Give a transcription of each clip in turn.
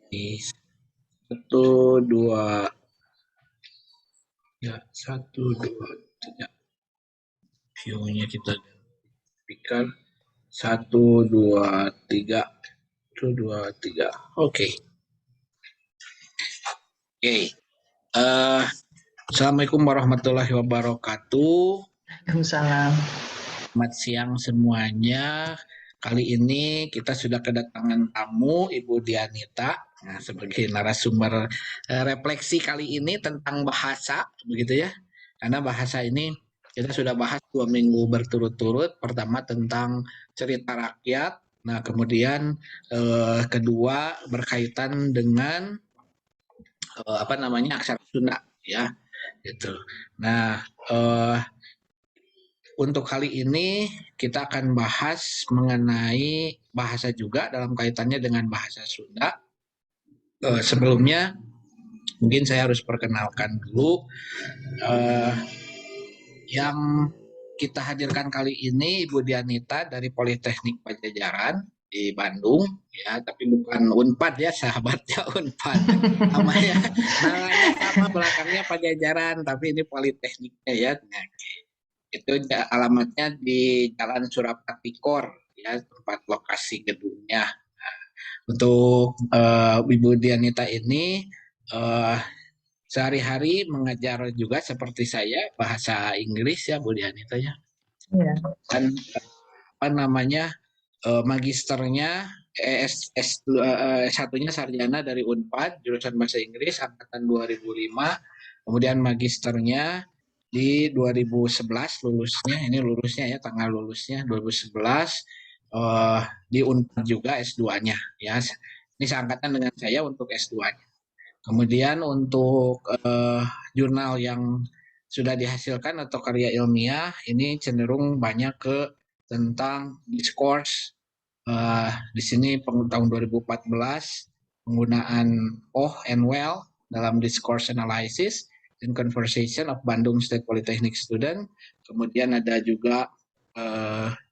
Di satu dua ya satu dua tiga view-nya kita pikir satu dua tiga satu dua tiga. Oke. Oke. Assalamualaikum warahmatullahi wabarakatuh. Waalaikumsalam. Selamat siang semuanya. Kali ini kita sudah kedatangan tamu Ibu Dianita, nah, sebagai narasumber refleksi kali ini tentang bahasa, begitu ya. Karena bahasa ini kita sudah bahas 2 minggu berturut-turut. Pertama tentang cerita rakyat, nah kemudian kedua berkaitan dengan apa namanya aksara Sunda, ya, gitu. Nah, untuk kali ini kita akan bahas mengenai bahasa juga dalam kaitannya dengan bahasa Sunda. Sebelumnya mungkin saya harus perkenalkan dulu eh, yang kita hadirkan kali ini Ibu Dianita dari Politeknik Pajajaran di Bandung, ya, tapi bukan Unpad ya, sahabatnya Unpad. Namanya sama, belakangnya Pajajaran, tapi ini Politekniknya ya. Nah, itu alamatnya di Jalan Surapati Kor, ya, tempat lokasi gedungnya. Untuk Ibu Dianita ini uh, sehari-hari mengajar juga seperti saya bahasa Inggris ya Bu Dianita ya. Iya. Dan apa namanya magisternya satunya sarjana dari Unpad jurusan bahasa Inggris angkatan 2005, kemudian magisternya di 2011 lulusnya, ini lulusnya ya, tanggal lulusnya 2011, di Unpad juga S2-nya ya. Ini seangkatan dengan saya untuk S2-nya. Kemudian untuk jurnal yang sudah dihasilkan atau karya ilmiah ini cenderung banyak ke tentang discourse. Di sini tahun 2014 penggunaan oh and well dalam discourse analysis and conversation of Bandung State Polytechnic student. Kemudian ada juga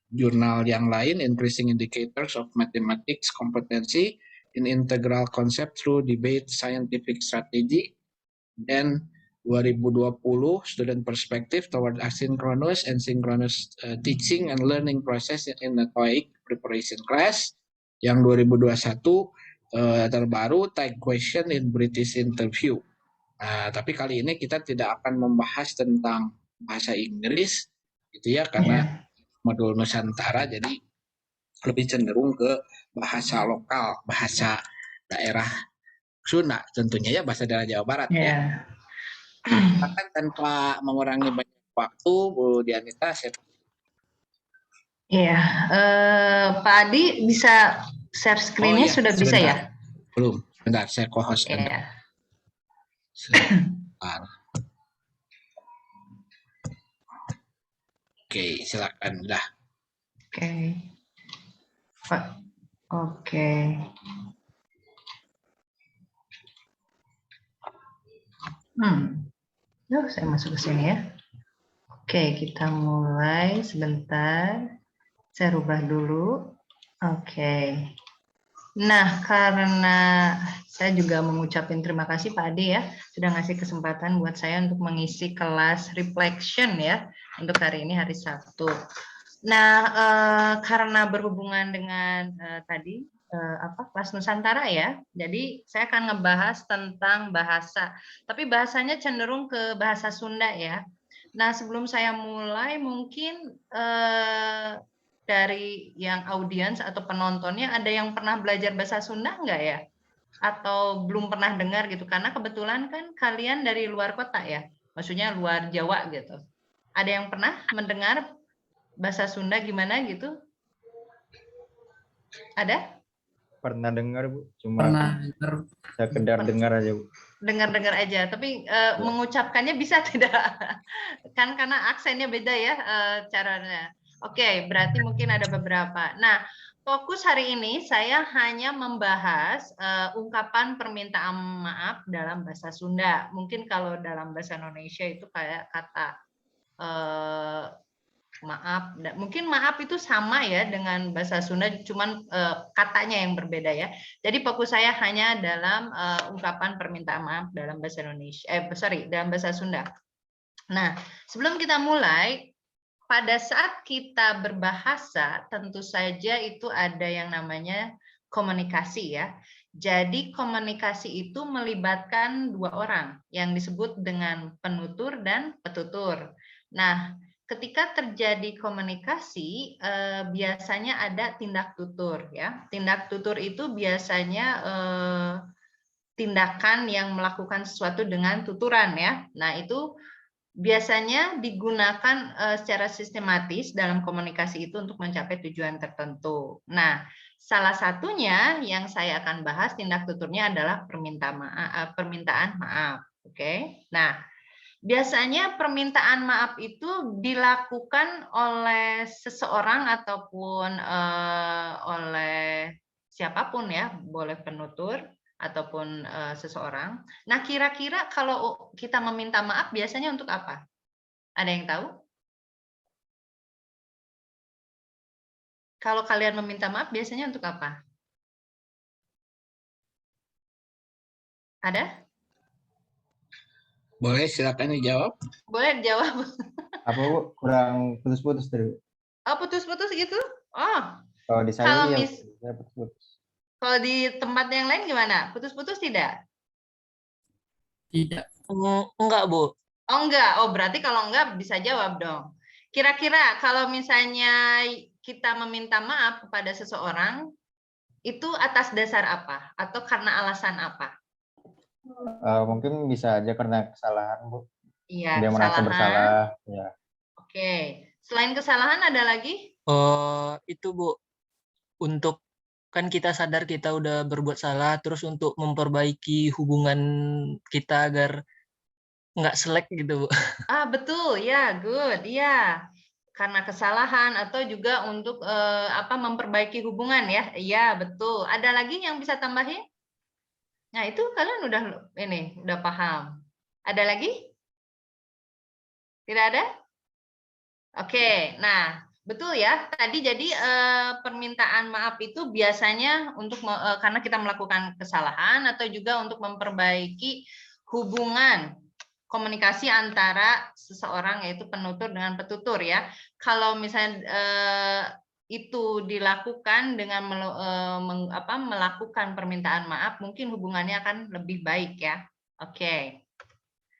jurnal yang lain, Increasing Indicators of Mathematics Competency in Integral Concept through Debate Scientific Strategy. Dan 2020 Student Perspective toward Asynchronous and Synchronous Teaching and Learning Process in a TOEIC Preparation Class. Yang 2021 terbaru Tag Question in British Interview. Nah, tapi kali ini kita tidak akan membahas tentang bahasa Inggris, gitu ya, karena modul Nusantara, jadi lebih cenderung ke bahasa lokal, bahasa daerah Sunda tentunya ya, bahasa daerah Jawa Barat ya. Bahkan tanpa mengurangi banyak waktu, Bu Dianita, Iya, Pak Adi bisa share screen-nya, sudah bisa ya? Belum, sebentar, saya co-host. Iya. Sebentar. Oke, silakan, udah. Oke. Oke. Yuk, saya masuk ke sini ya. Oke, kita mulai sebentar. Saya rubah dulu. Oke. Nah, karena saya juga mengucapkan terima kasih Pak Ade ya, sudah ngasih kesempatan buat saya untuk mengisi kelas reflection ya, untuk hari ini hari Sabtu. Nah, karena berhubungan dengan tadi kelas Nusantara ya, jadi saya akan ngebahas tentang bahasa, tapi bahasanya cenderung ke bahasa Sunda ya. Nah, sebelum saya mulai mungkin dari yang audiens atau penontonnya ada yang pernah belajar bahasa Sunda enggak ya? Atau belum pernah dengar gitu? Karena kebetulan kan kalian dari luar kota ya, maksudnya luar Jawa gitu. Ada yang pernah mendengar bahasa Sunda gimana gitu? Ada? Pernah dengar Bu, cuma sekedar dengar aja Bu. Dengar-dengar aja, tapi mengucapkannya bisa tidak? Kan karena aksennya beda ya caranya. Oke, berarti mungkin ada beberapa. Nah, fokus hari ini saya hanya membahas ungkapan permintaan maaf dalam bahasa Sunda. Mungkin kalau dalam bahasa Indonesia itu kayak kata Maaf, mungkin maaf itu sama ya dengan bahasa Sunda, cuman katanya yang berbeda ya. Jadi fokus saya hanya dalam ungkapan permintaan maaf dalam bahasa Indonesia, dalam bahasa Sunda. Nah, sebelum kita mulai, pada saat kita berbahasa, tentu saja itu ada yang namanya komunikasi ya. Jadi komunikasi itu melibatkan dua orang yang disebut dengan penutur dan petutur. Nah, ketika terjadi komunikasi, biasanya ada tindak tutur ya. Tindak tutur itu biasanya tindakan yang melakukan sesuatu dengan tuturan ya. Nah, itu biasanya digunakan secara sistematis dalam komunikasi itu untuk mencapai tujuan tertentu. Nah, salah satunya yang saya akan bahas tindak tuturnya adalah permintaan maaf. Oke. Nah, biasanya permintaan maaf itu dilakukan oleh seseorang ataupun oleh siapapun ya, boleh penutur ataupun seseorang. Nah, kira-kira kalau kita meminta maaf biasanya untuk apa? Ada yang tahu? Kalau kalian meminta maaf biasanya untuk apa? Ada? Boleh silakan dijawab. Boleh dijawab. Apa Bu? Kurang putus-putus tadi. Oh, putus-putus gitu? Oh, Kalau di saya kalau iya, saya putus-putus. kalau di tempat yang lain gimana? Putus-putus tidak? Tidak. Enggak, Bu. Oh enggak, oh berarti kalau enggak bisa jawab dong. Kira-kira kalau misalnya kita meminta maaf kepada seseorang, itu atas dasar apa? Atau karena alasan apa? Mungkin bisa aja karena kesalahan Bu. Iya, Dia merasa kesalahan. bersalah. Ya. Oke, selain kesalahan ada lagi? Itu Bu, untuk kan kita sadar kita udah berbuat salah, terus untuk memperbaiki hubungan kita agar nggak selek gitu, Bu. Ah, betul, ya, good, ya. Karena kesalahan atau juga untuk memperbaiki hubungan ya. Iya, betul. Ada lagi yang bisa tambahin? Nah, itu kalian udah paham. Ada lagi? Tidak ada? Oke, nah, betul ya. Tadi jadi permintaan maaf itu biasanya untuk karena kita melakukan kesalahan atau juga untuk memperbaiki hubungan komunikasi antara seseorang yaitu penutur dengan petutur ya. Kalau misalnya itu dilakukan dengan melakukan permintaan maaf, mungkin hubungannya akan lebih baik ya. Oke.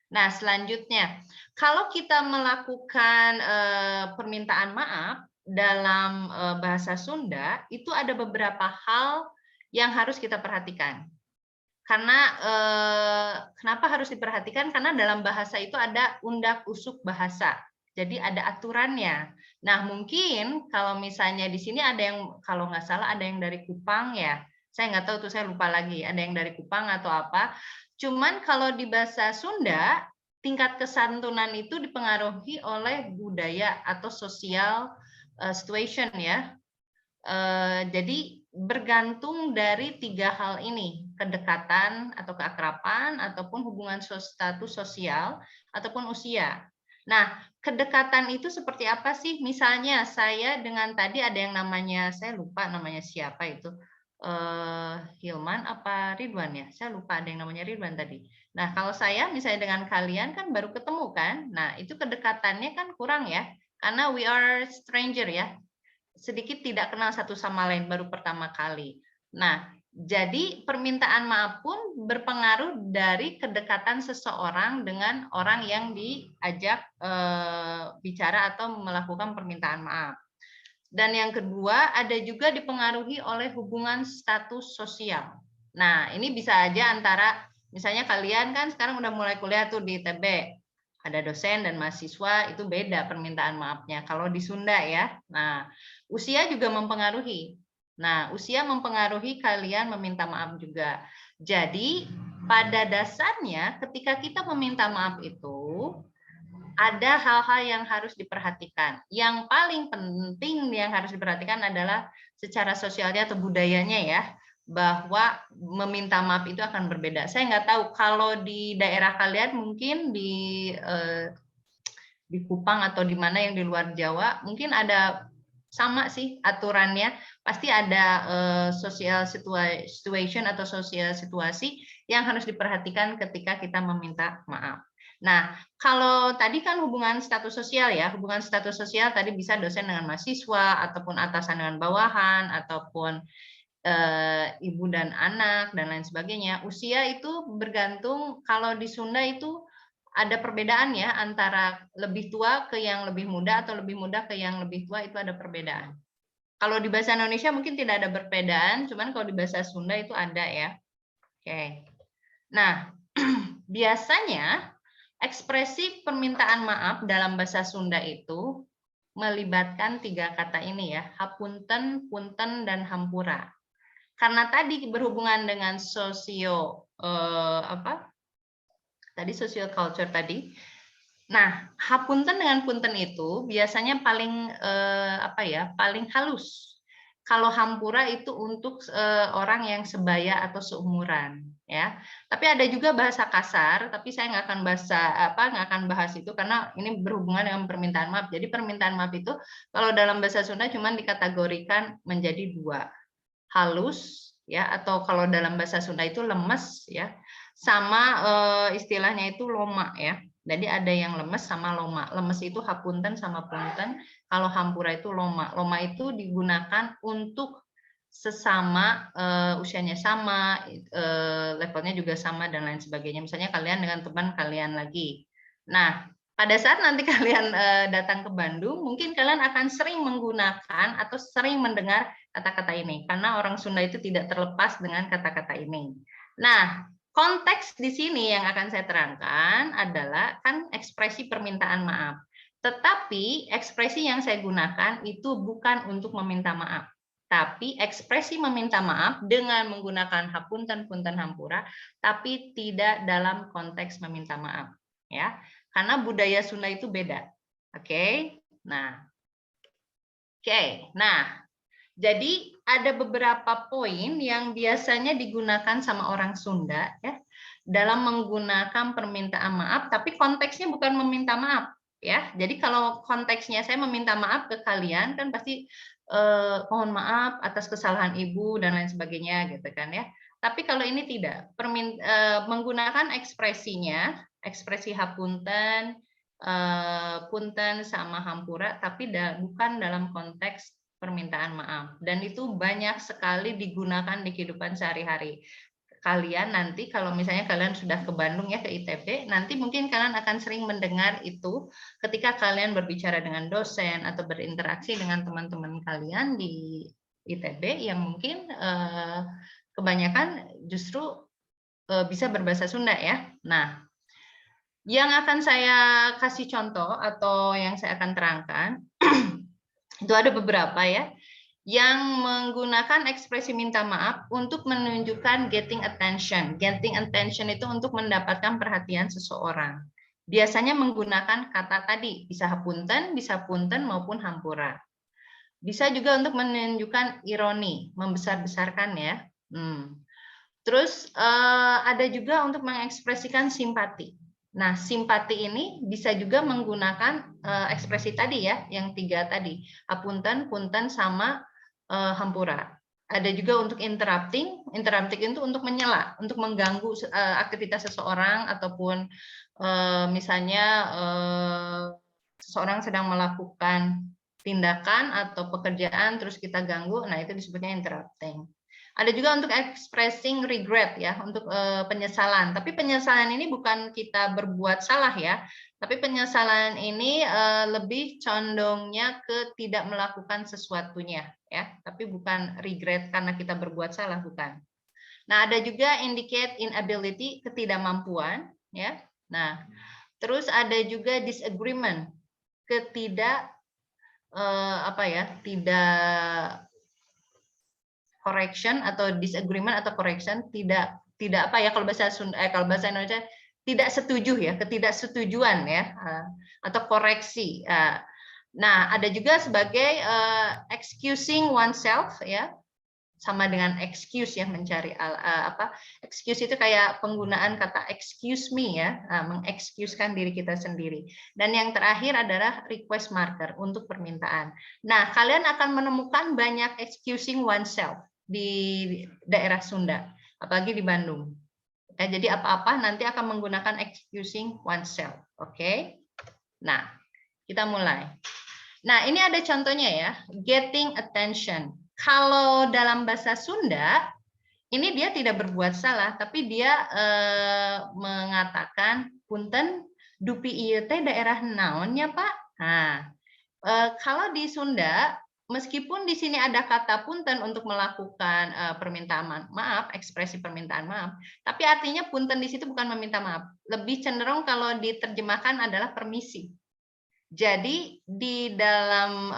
Nah, selanjutnya, kalau kita melakukan permintaan maaf dalam bahasa Sunda, itu ada beberapa hal yang harus kita perhatikan. Karena kenapa harus diperhatikan? Karena dalam bahasa itu ada undak-usuk bahasa. Jadi ada aturannya. Nah, mungkin kalau misalnya di sini ada yang, kalau nggak salah ada yang dari Kupang ya. Saya nggak tahu tuh, saya lupa lagi. Ada yang dari Kupang atau apa. Cuman kalau di bahasa Sunda, tingkat kesantunan itu dipengaruhi oleh budaya atau sosial situation ya. Jadi bergantung dari tiga hal ini, kedekatan atau keakraban, ataupun hubungan status sosial, ataupun usia. Nah, kedekatan itu seperti apa sih? Misalnya saya dengan tadi ada yang namanya, saya lupa namanya siapa itu, Hilman apa Ridwan ya? Saya lupa, ada yang namanya Ridwan tadi. Nah, kalau saya misalnya dengan kalian kan baru ketemu kan, nah itu kedekatannya kan kurang ya, karena we are stranger ya, sedikit tidak kenal satu sama lain, baru pertama kali. Nah, jadi permintaan maaf pun berpengaruh dari kedekatan seseorang dengan orang yang diajak bicara atau melakukan permintaan maaf. Dan yang kedua, ada juga dipengaruhi oleh hubungan status sosial. Nah, ini bisa aja antara, misalnya kalian kan sekarang udah mulai kuliah tuh di ITB, ada dosen dan mahasiswa, itu beda permintaan maafnya. Kalau di Sunda ya, nah usia juga mempengaruhi. Nah, usia mempengaruhi kalian meminta maaf juga. Jadi, pada dasarnya ketika kita meminta maaf itu, ada hal-hal yang harus diperhatikan. Yang paling penting yang harus diperhatikan adalah secara sosialnya atau budayanya ya, bahwa meminta maaf itu akan berbeda. Saya nggak tahu kalau di daerah kalian mungkin di di Kupang atau di mana yang di luar Jawa, mungkin ada sama sih aturannya, pasti ada social situation atau sosial situasi yang harus diperhatikan ketika kita meminta maaf. Nah, kalau tadi kan hubungan status sosial ya, hubungan status sosial tadi bisa dosen dengan mahasiswa, ataupun atasan dengan bawahan, ataupun ibu dan anak, dan lain sebagainya. Usia itu bergantung, kalau di Sunda itu ada perbedaan ya, antara lebih tua ke yang lebih muda, atau lebih muda ke yang lebih tua, itu ada perbedaan. Kalau di bahasa Indonesia mungkin tidak ada perbedaan, cuman kalau di bahasa Sunda itu ada ya. Oke. Nah, biasanya ekspresi permintaan maaf dalam bahasa Sunda itu melibatkan 3 kata ini ya, hapunten, punten, dan hampura. Karena tadi berhubungan dengan social culture tadi. Nah, hapunten dengan punten itu biasanya paling paling halus. Kalau hampura itu untuk orang yang sebaya atau seumuran, ya. Tapi ada juga bahasa kasar, tapi saya nggak akan bahas itu karena ini berhubungan dengan permintaan maaf. Jadi permintaan maaf itu kalau dalam bahasa Sunda cuma dikategorikan menjadi 2, halus, ya, atau kalau dalam bahasa Sunda itu lemes, ya, sama istilahnya itu loma, ya. Jadi ada yang lemes sama loma. Lemes itu hapunten sama punten, kalau hampura itu loma. Loma itu digunakan untuk sesama, usianya sama, levelnya juga sama, dan lain sebagainya. Misalnya kalian dengan teman kalian lagi. Nah, pada saat nanti kalian datang ke Bandung, mungkin kalian akan sering menggunakan atau sering mendengar kata-kata ini, karena orang Sunda itu tidak terlepas dengan kata-kata ini. Nah, konteks di sini yang akan saya terangkan adalah kan ekspresi permintaan maaf. Tetapi ekspresi yang saya gunakan itu bukan untuk meminta maaf, tapi ekspresi meminta maaf dengan menggunakan hapunten, punten, hampura, tapi tidak dalam konteks meminta maaf, ya. Karena budaya Sunda itu beda. Oke. Nah. Jadi ada beberapa poin yang biasanya digunakan sama orang Sunda ya dalam menggunakan permintaan maaf, tapi konteksnya bukan meminta maaf ya. Jadi kalau konteksnya saya meminta maaf ke kalian kan pasti mohon maaf atas kesalahan ibu dan lain sebagainya gitu kan ya. Tapi kalau ini tidak, menggunakan ekspresinya, ekspresi hapunten, punten sama hampura, tapi bukan dalam konteks permintaan maaf, dan itu banyak sekali digunakan di kehidupan sehari-hari. Kalian nanti kalau misalnya kalian sudah ke Bandung ya, ke ITB, nanti mungkin kalian akan sering mendengar itu ketika kalian berbicara dengan dosen atau berinteraksi dengan teman-teman kalian di ITB yang mungkin kebanyakan justru bisa berbahasa Sunda ya. Nah, yang akan saya kasih contoh atau yang saya akan terangkan itu ada beberapa ya, yang menggunakan ekspresi minta maaf untuk menunjukkan getting attention. Getting attention itu untuk mendapatkan perhatian seseorang. Biasanya menggunakan kata tadi, bisa hapunten, bisa punten, maupun hampura. Bisa juga untuk menunjukkan ironi, membesar-besarkan ya. Terus ada juga untuk mengekspresikan simpati. Nah, simpati ini bisa juga menggunakan ekspresi tadi ya, yang 3 tadi, hapunten, punten, sama hampura. Ada juga untuk interrupting itu untuk menyela, untuk mengganggu aktivitas seseorang, ataupun misalnya seseorang sedang melakukan tindakan atau pekerjaan terus kita ganggu, nah itu disebutnya interrupting. Ada juga untuk expressing regret ya, untuk penyesalan. Tapi penyesalan ini bukan kita berbuat salah ya, tapi penyesalan ini lebih condongnya ke tidak melakukan sesuatunya ya, tapi bukan regret karena kita berbuat salah, bukan. Nah, ada juga indicate inability, ketidakmampuan ya. Nah, terus ada juga disagreement, tidak correction atau disagreement atau correction, tidak apa ya, kalau bahasa Indonesia tidak setuju ya, ketidaksetujuan ya, atau koreksi. Nah, ada juga sebagai excusing oneself ya, sama dengan excuse ya, mencari excuse itu kayak penggunaan kata excuse me ya, mengexcusekan diri kita sendiri. Dan yang terakhir adalah request marker untuk permintaan. Nah, kalian akan menemukan banyak excusing oneself di daerah Sunda, apalagi di Bandung. Ya, jadi apa-apa nanti akan menggunakan excusing oneself. Oke. Nah, kita mulai. Nah, ini ada contohnya ya, getting attention. Kalau dalam bahasa Sunda, ini dia tidak berbuat salah, tapi dia mengatakan, punten, dupi ieu teh daerah naonnya Pak? Nah, kalau di Sunda, meskipun di sini ada kata punten untuk melakukan permintaan maaf, ekspresi permintaan maaf, tapi artinya punten di situ bukan meminta maaf. Lebih cenderung kalau diterjemahkan adalah permisi. Jadi di dalam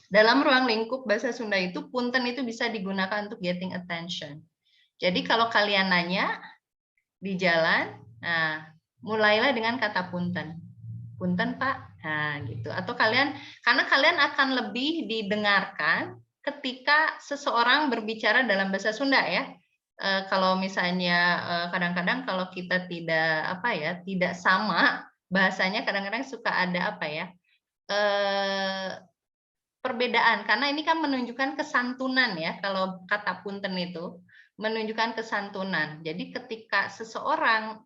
dalam ruang lingkup bahasa Sunda itu punten itu bisa digunakan untuk getting attention. Jadi kalau kalian nanya di jalan, nah mulailah dengan kata punten. Punten Pak, nah gitu. Atau kalian, karena kalian akan lebih didengarkan ketika seseorang berbicara dalam bahasa Sunda ya. Kalau misalnya kadang-kadang kalau kita tidak sama bahasanya, kadang-kadang suka ada perbedaan, karena ini kan menunjukkan kesantunan ya. Kalau kata punten itu menunjukkan kesantunan. Jadi ketika seseorang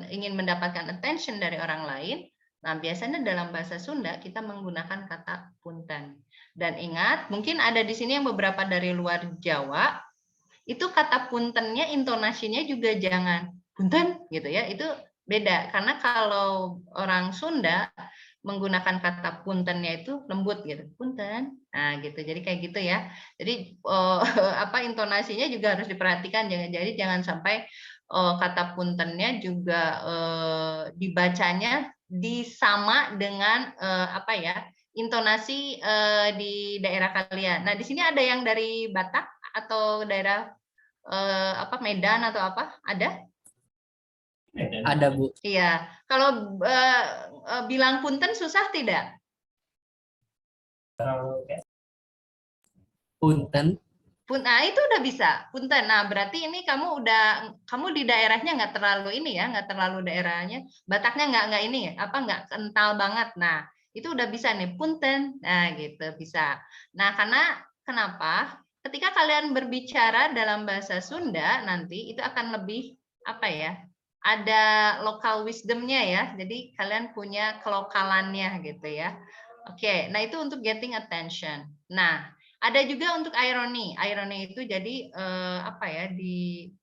ingin mendapatkan attention dari orang lain, nah biasanya dalam bahasa Sunda kita menggunakan kata punten. Dan ingat, mungkin ada di sini yang beberapa dari luar Jawa, itu kata puntennya, intonasinya juga jangan punten gitu ya, itu beda. Karena kalau orang Sunda menggunakan kata puntennya itu lembut gitu, punten, nah gitu. Jadi kayak gitu ya. Jadi intonasinya juga harus diperhatikan, jangan sampai kata puntennya juga dibacanya disama dengan intonasi di daerah kalian. Nah di sini ada yang dari Batak atau daerah Medan atau apa? Ada? Ada Bu. Iya, kalau bilang punten susah tidak? Punten. Nah itu udah bisa, punten. Nah berarti ini kamu di daerahnya nggak terlalu ini ya, nggak terlalu daerahnya, Bataknya nggak ini ya, nggak kental banget. Nah itu udah bisa nih, punten. Nah gitu bisa. Nah karena kenapa? Ketika kalian berbicara dalam bahasa Sunda nanti itu akan lebih ada lokal wisdomnya ya, jadi kalian punya kelokalannya gitu ya. Oke, nah itu untuk getting attention. Nah, ada juga untuk irony. Irony itu jadi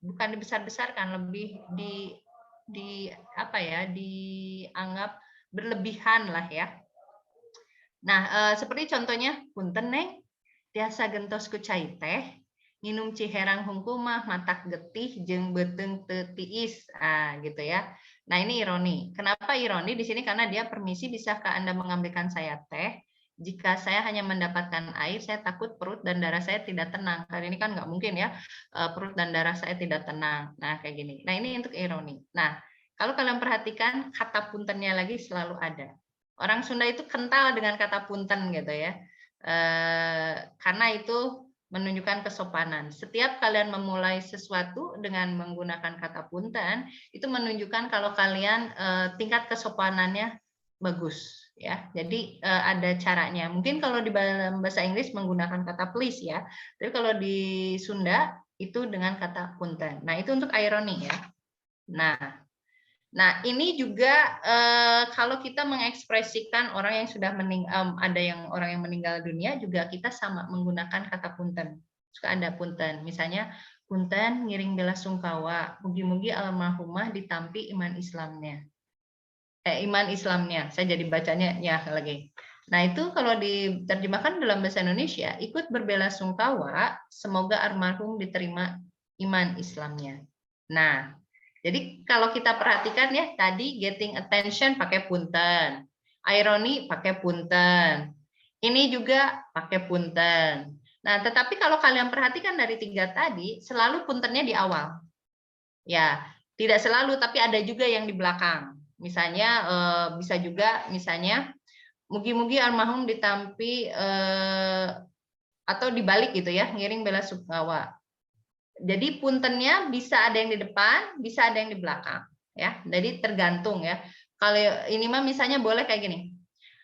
bukan dibesar-besarkan, lebih dianggap berlebihan lah ya. Nah, seperti contohnya, punten neng, tiasa gentos ku cai teh, nginum ciherang hungkul mah matak getih jeung beteng teu tiis, gitu ya. Nah ini ironi. Kenapa ironi di sini? Karena dia permisi, bisakah Anda mengambilkan saya teh? Jika saya hanya mendapatkan air, saya takut perut dan darah saya tidak tenang. Karena ini kan nggak mungkin ya, perut dan darah saya tidak tenang. Nah kayak gini. Nah ini untuk ironi. Nah kalau kalian perhatikan kata puntennya lagi selalu ada. Orang Sunda itu kental dengan kata punten gitu ya. Karena itu menunjukkan kesopanan. Setiap kalian memulai sesuatu dengan menggunakan kata punten, itu menunjukkan kalau kalian tingkat kesopanannya bagus ya. Jadi ada caranya. Mungkin kalau di dalam bahasa Inggris menggunakan kata please ya. Tapi kalau di Sunda itu dengan kata punten. Nah, itu untuk ironi ya. Nah, ini juga kalau kita mengekspresikan orang yang sudah meninggal, orang yang meninggal dunia juga kita sama menggunakan kata punten. Suka ada punten, misalnya punten ngiring bela sungkawa, mugi-mugi almarhumah ditampi iman Islamnya. Iman Islamnya, saya jadi bacanya ya lagi. Nah itu kalau diterjemahkan dalam bahasa Indonesia, ikut berbelasungkawa, semoga almarhum diterima iman Islamnya. Nah, jadi kalau kita perhatikan ya, tadi getting attention pakai punten, irony pakai punten, ini juga pakai punten. Nah, tetapi kalau kalian perhatikan dari 3 tadi, selalu puntennya di awal. Ya, tidak selalu, tapi ada juga yang di belakang. Misalnya, bisa juga, misalnya, mugi-mugi almarhum ditampi atau dibalik gitu ya, ngiring bela sungkawa. Jadi puntennya bisa ada yang di depan, bisa ada yang di belakang ya. Jadi tergantung ya. Kalau ini mah misalnya boleh kayak gini.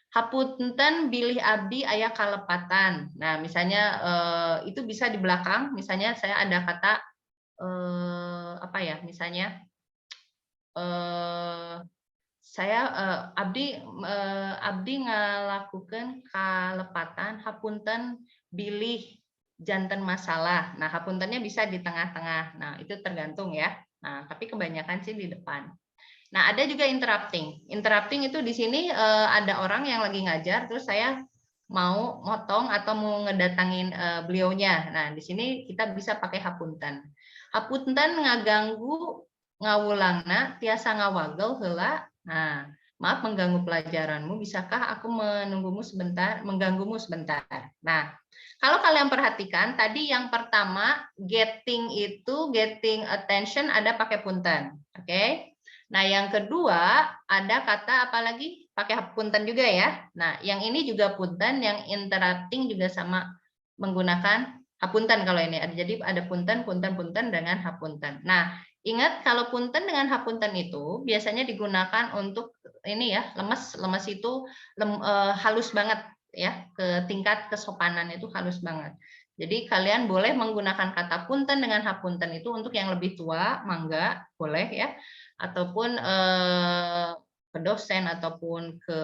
Hapunten bilih abdi aya kalepatan. Nah, misalnya itu bisa di belakang, misalnya saya ada kata apa ya? Misalnya saya abdi ngalakukeun kalepatan hapunten bilih janten masalah. Nah, hapuntennya bisa di tengah-tengah. Nah, itu tergantung ya. Nah, tapi kebanyakan sih di depan. Nah, ada juga interrupting. Interrupting itu di sini ada orang yang lagi ngajar, terus saya mau motong atau mau ngedatangin beliaunya. Nah, di sini kita bisa pakai hapunten. Hapunten ngaganggu ngawulangna tiasa ngawagel heula. Nah, maaf mengganggu pelajaranmu, bisakah aku mengganggumu sebentar. Nah, kalau kalian perhatikan tadi yang pertama getting attention ada pakai punten. Oke. Nah, yang kedua ada kata apa lagi? Pakai punten juga ya. Nah, yang ini juga punten, yang interrupting juga sama menggunakan hapunten kalau ini. Jadi ada punten dengan hapunten. Nah, ingat kalau punten dengan hapunten itu biasanya digunakan untuk ini ya, lemes. Lemes itu halus banget ya, ke tingkat kesopanan itu halus banget. Jadi kalian boleh menggunakan kata punten dengan hapunten itu untuk yang lebih tua, mangga, boleh ya. Ataupun ke dosen ataupun ke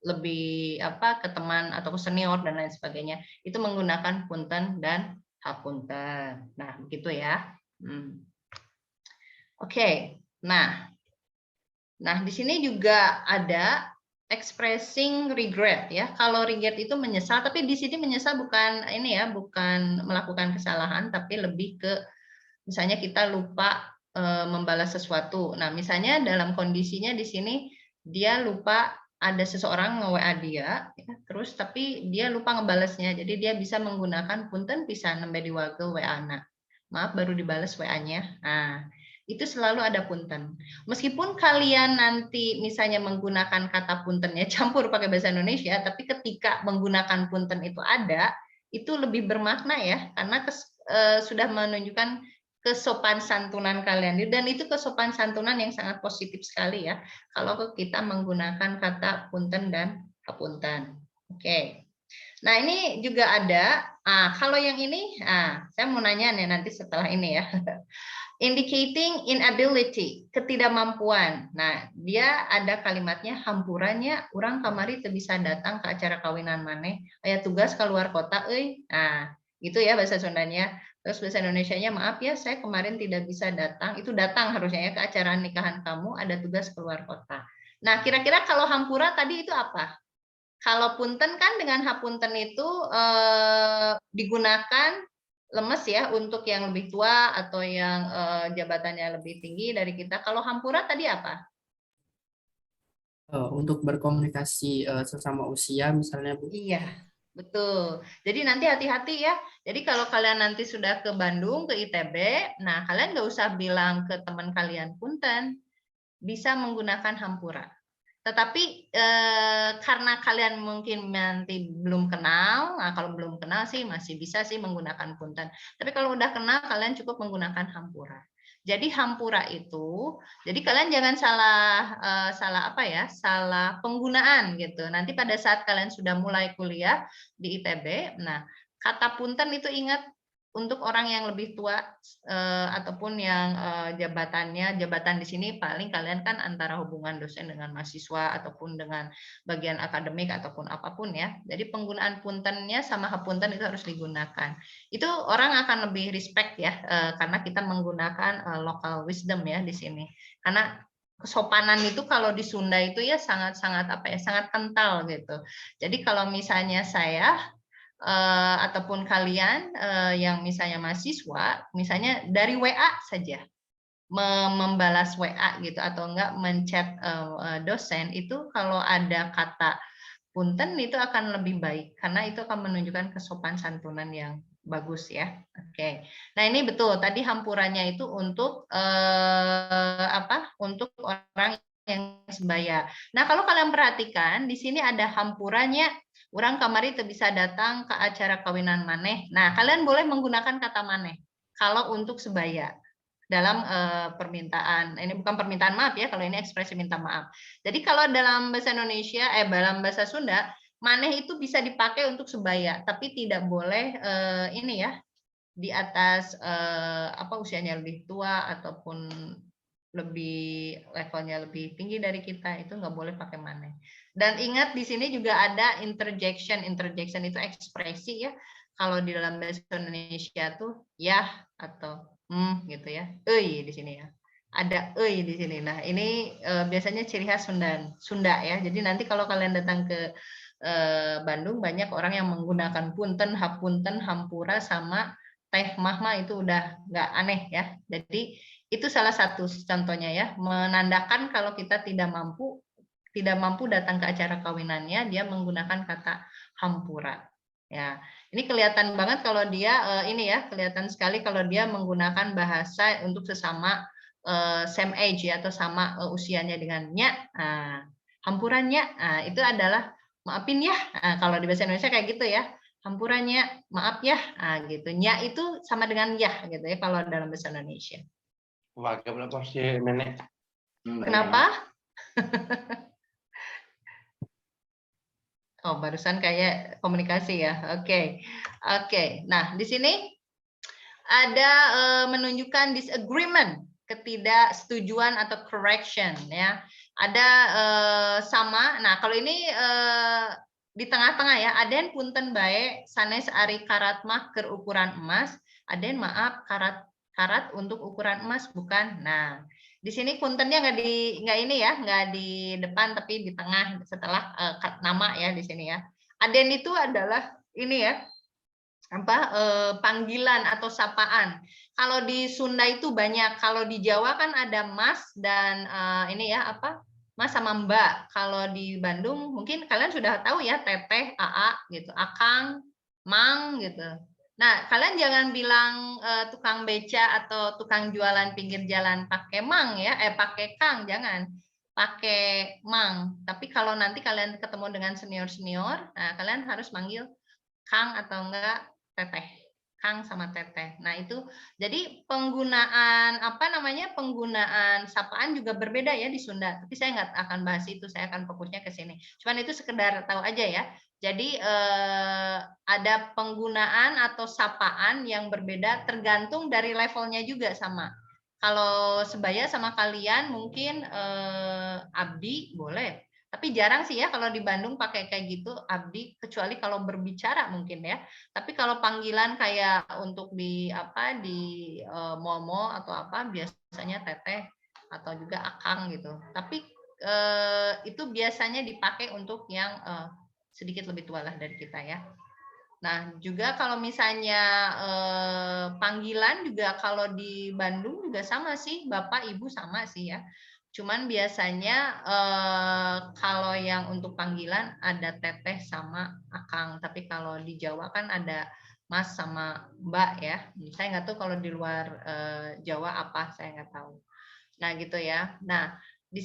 lebih ke teman atau ke senior dan lain sebagainya, itu menggunakan punten dan hapunten. Nah, begitu ya. Oke. Nah, di sini juga ada expressing regret ya. Kalau regret itu menyesal, tapi di sini menyesal bukan ini ya, bukan melakukan kesalahan, tapi lebih ke misalnya kita lupa membalas sesuatu. Nah, misalnya dalam kondisinya di sini dia lupa ada seseorang nge-WA dia, ya, terus tapi dia lupa ngebalasnya. Jadi dia bisa menggunakan punten pisan nembe diwagel WA-na. Maaf baru dibalas WA-nya. Nah, itu selalu ada punten. Meskipun kalian nanti misalnya menggunakan kata puntennya campur pakai bahasa Indonesia, tapi ketika menggunakan punten itu ada, itu lebih bermakna ya, karena sudah menunjukkan kesopan santunan kalian, dan itu kesopan santunan yang sangat positif sekali ya kalau kita menggunakan kata punten dan hapunten. Oke. Nah, ini juga ada kalau yang ini saya mau nanya nih nanti setelah ini ya. Indicating inability, ketidakmampuan. Nah, dia ada kalimatnya hampurannya orang kamari teu bisa datang ke acara kawinan maneh, aya tugas keluar kota euy. Nah, gitu ya bahasa Sundanya. Terus bahasa Indonesianya, maaf ya saya kemarin tidak bisa datang. Itu datang harusnya ya ke acara nikahan kamu, ada tugas keluar kota. Nah, kira-kira kalau hampura tadi itu apa? Kalau punten kan dengan hapunten itu digunakan lemes ya untuk yang lebih tua atau yang jabatannya lebih tinggi dari kita. Kalau hampura tadi apa? Untuk berkomunikasi sesama usia misalnya, Bu. Iya, betul. Jadi nanti hati-hati ya. Jadi kalau kalian nanti sudah ke Bandung, ke ITB, nah kalian nggak usah bilang ke teman kalian punten, bisa menggunakan hampura. Tetapi karena kalian mungkin nanti belum kenal, nah kalau belum kenal sih masih bisa sih menggunakan punten. Tapi kalau udah kenal, kalian cukup menggunakan hampura. Jadi hampura itu, jadi kalian jangan salah penggunaan gitu. Nanti pada saat kalian sudah mulai kuliah di ITB, nah kata punten itu ingat untuk orang yang lebih tua ataupun yang jabatan di sini paling kalian kan antara hubungan dosen dengan mahasiswa ataupun dengan bagian akademik ataupun apapun ya. Jadi penggunaan puntennya sama hapunten itu harus digunakan. Itu orang akan lebih respect ya karena kita menggunakan local wisdom ya di sini. Karena kesopanan itu kalau di Sunda itu ya sangat kental gitu. Jadi kalau misalnya saya ataupun kalian yang misalnya mahasiswa, misalnya dari WA saja membalas WA gitu atau enggak menchat dosen itu kalau ada kata punten itu akan lebih baik karena itu akan menunjukkan kesopan santunan yang bagus ya. Oke. Nah, ini betul tadi hampurannya itu untuk untuk orang yang sebaya. Nah, kalau kalian perhatikan di sini ada hampurannya Urang kamari teu bisa datang ke acara kawinan maneh. Nah, kalian boleh menggunakan kata maneh kalau untuk sebaya dalam permintaan. Ini bukan permintaan maaf ya, kalau ini ekspresi minta maaf. Jadi kalau dalam bahasa Indonesia, dalam bahasa Sunda, maneh itu bisa dipakai untuk sebaya, tapi tidak boleh ini ya, di atas usianya lebih tua ataupun lebih levelnya lebih tinggi dari kita, itu nggak boleh pakai maneh. Dan ingat di sini juga ada interjection. Interjection itu ekspresi ya. Kalau di dalam bahasa Indonesia tuh ya atau gitu ya. Euy di sini ya. Ada euy di sini. Nah, ini biasanya ciri khas Sunda ya. Jadi nanti kalau kalian datang ke Bandung, banyak orang yang menggunakan punten, hapunten, hampura sama teh mahma, itu udah nggak aneh ya. Jadi itu salah satu contohnya ya, menandakan kalau kita tidak mampu datang ke acara kawinannya, dia menggunakan kata hampura. Ya, ini kelihatan banget kalau dia ini ya, kelihatan sekali kalau dia menggunakan bahasa untuk sesama same age ya, atau sama usianya dengan nya. Hampurannya, itu adalah maafin ya. Kalau di bahasa Indonesia kayak gitu ya. Hampurannya, maaf ya, gitu. Nya itu sama dengan ya, gitu ya kalau dalam bahasa Indonesia. Wagap lah pasti nenek. Kenapa? Oh, barusan kayak komunikasi ya. Oke. Nah, di sini ada menunjukkan disagreement, ketidaksetujuan atau correction ya. Ada sama. Nah, kalau ini di tengah-tengah ya. Aden punten bae sanes ari karat mah keur ukuran emas. Aden maaf karat untuk ukuran emas bukan. Nah, di sini puntennya nggak di depan tapi di tengah setelah nama ya di sini ya. Aden itu adalah ini ya, panggilan atau sapaan. Kalau di Sunda itu banyak, kalau di Jawa kan ada Mas dan ini ya Mas sama Mbak. Kalau di Bandung mungkin kalian sudah tahu ya, Teteh, Aa gitu, Akang, Mang gitu. Nah, kalian jangan bilang tukang beca atau tukang jualan pinggir jalan pakai Mang ya, pakai Kang, jangan. Pakai Mang. Tapi kalau nanti kalian ketemu dengan senior-senior, nah kalian harus manggil Kang atau enggak Teteh. Kang sama Teteh. Nah, itu jadi penggunaan penggunaan sapaan juga berbeda ya di Sunda. Tapi saya nggak akan bahas itu, saya akan fokusnya ke sini. Cuman itu sekedar tahu aja ya. Jadi ada penggunaan atau sapaan yang berbeda tergantung dari levelnya juga sama. Kalau sebaya sama kalian mungkin abdi boleh. Tapi jarang sih ya kalau di Bandung pakai kayak gitu abdi, kecuali kalau berbicara mungkin ya. Tapi kalau panggilan kayak untuk di mall-mall atau biasanya teteh atau juga akang gitu. Tapi itu biasanya dipakai untuk yang sedikit lebih tua lah dari kita ya. Nah, juga kalau misalnya panggilan juga kalau di Bandung juga sama sih, Bapak Ibu sama sih ya. Cuman biasanya kalau yang untuk panggilan ada teteh sama akang, tapi kalau di Jawa kan ada Mas sama Mbak ya. Saya nggak tahu kalau di luar Jawa apa, saya nggak tahu. Nah gitu ya. Nah di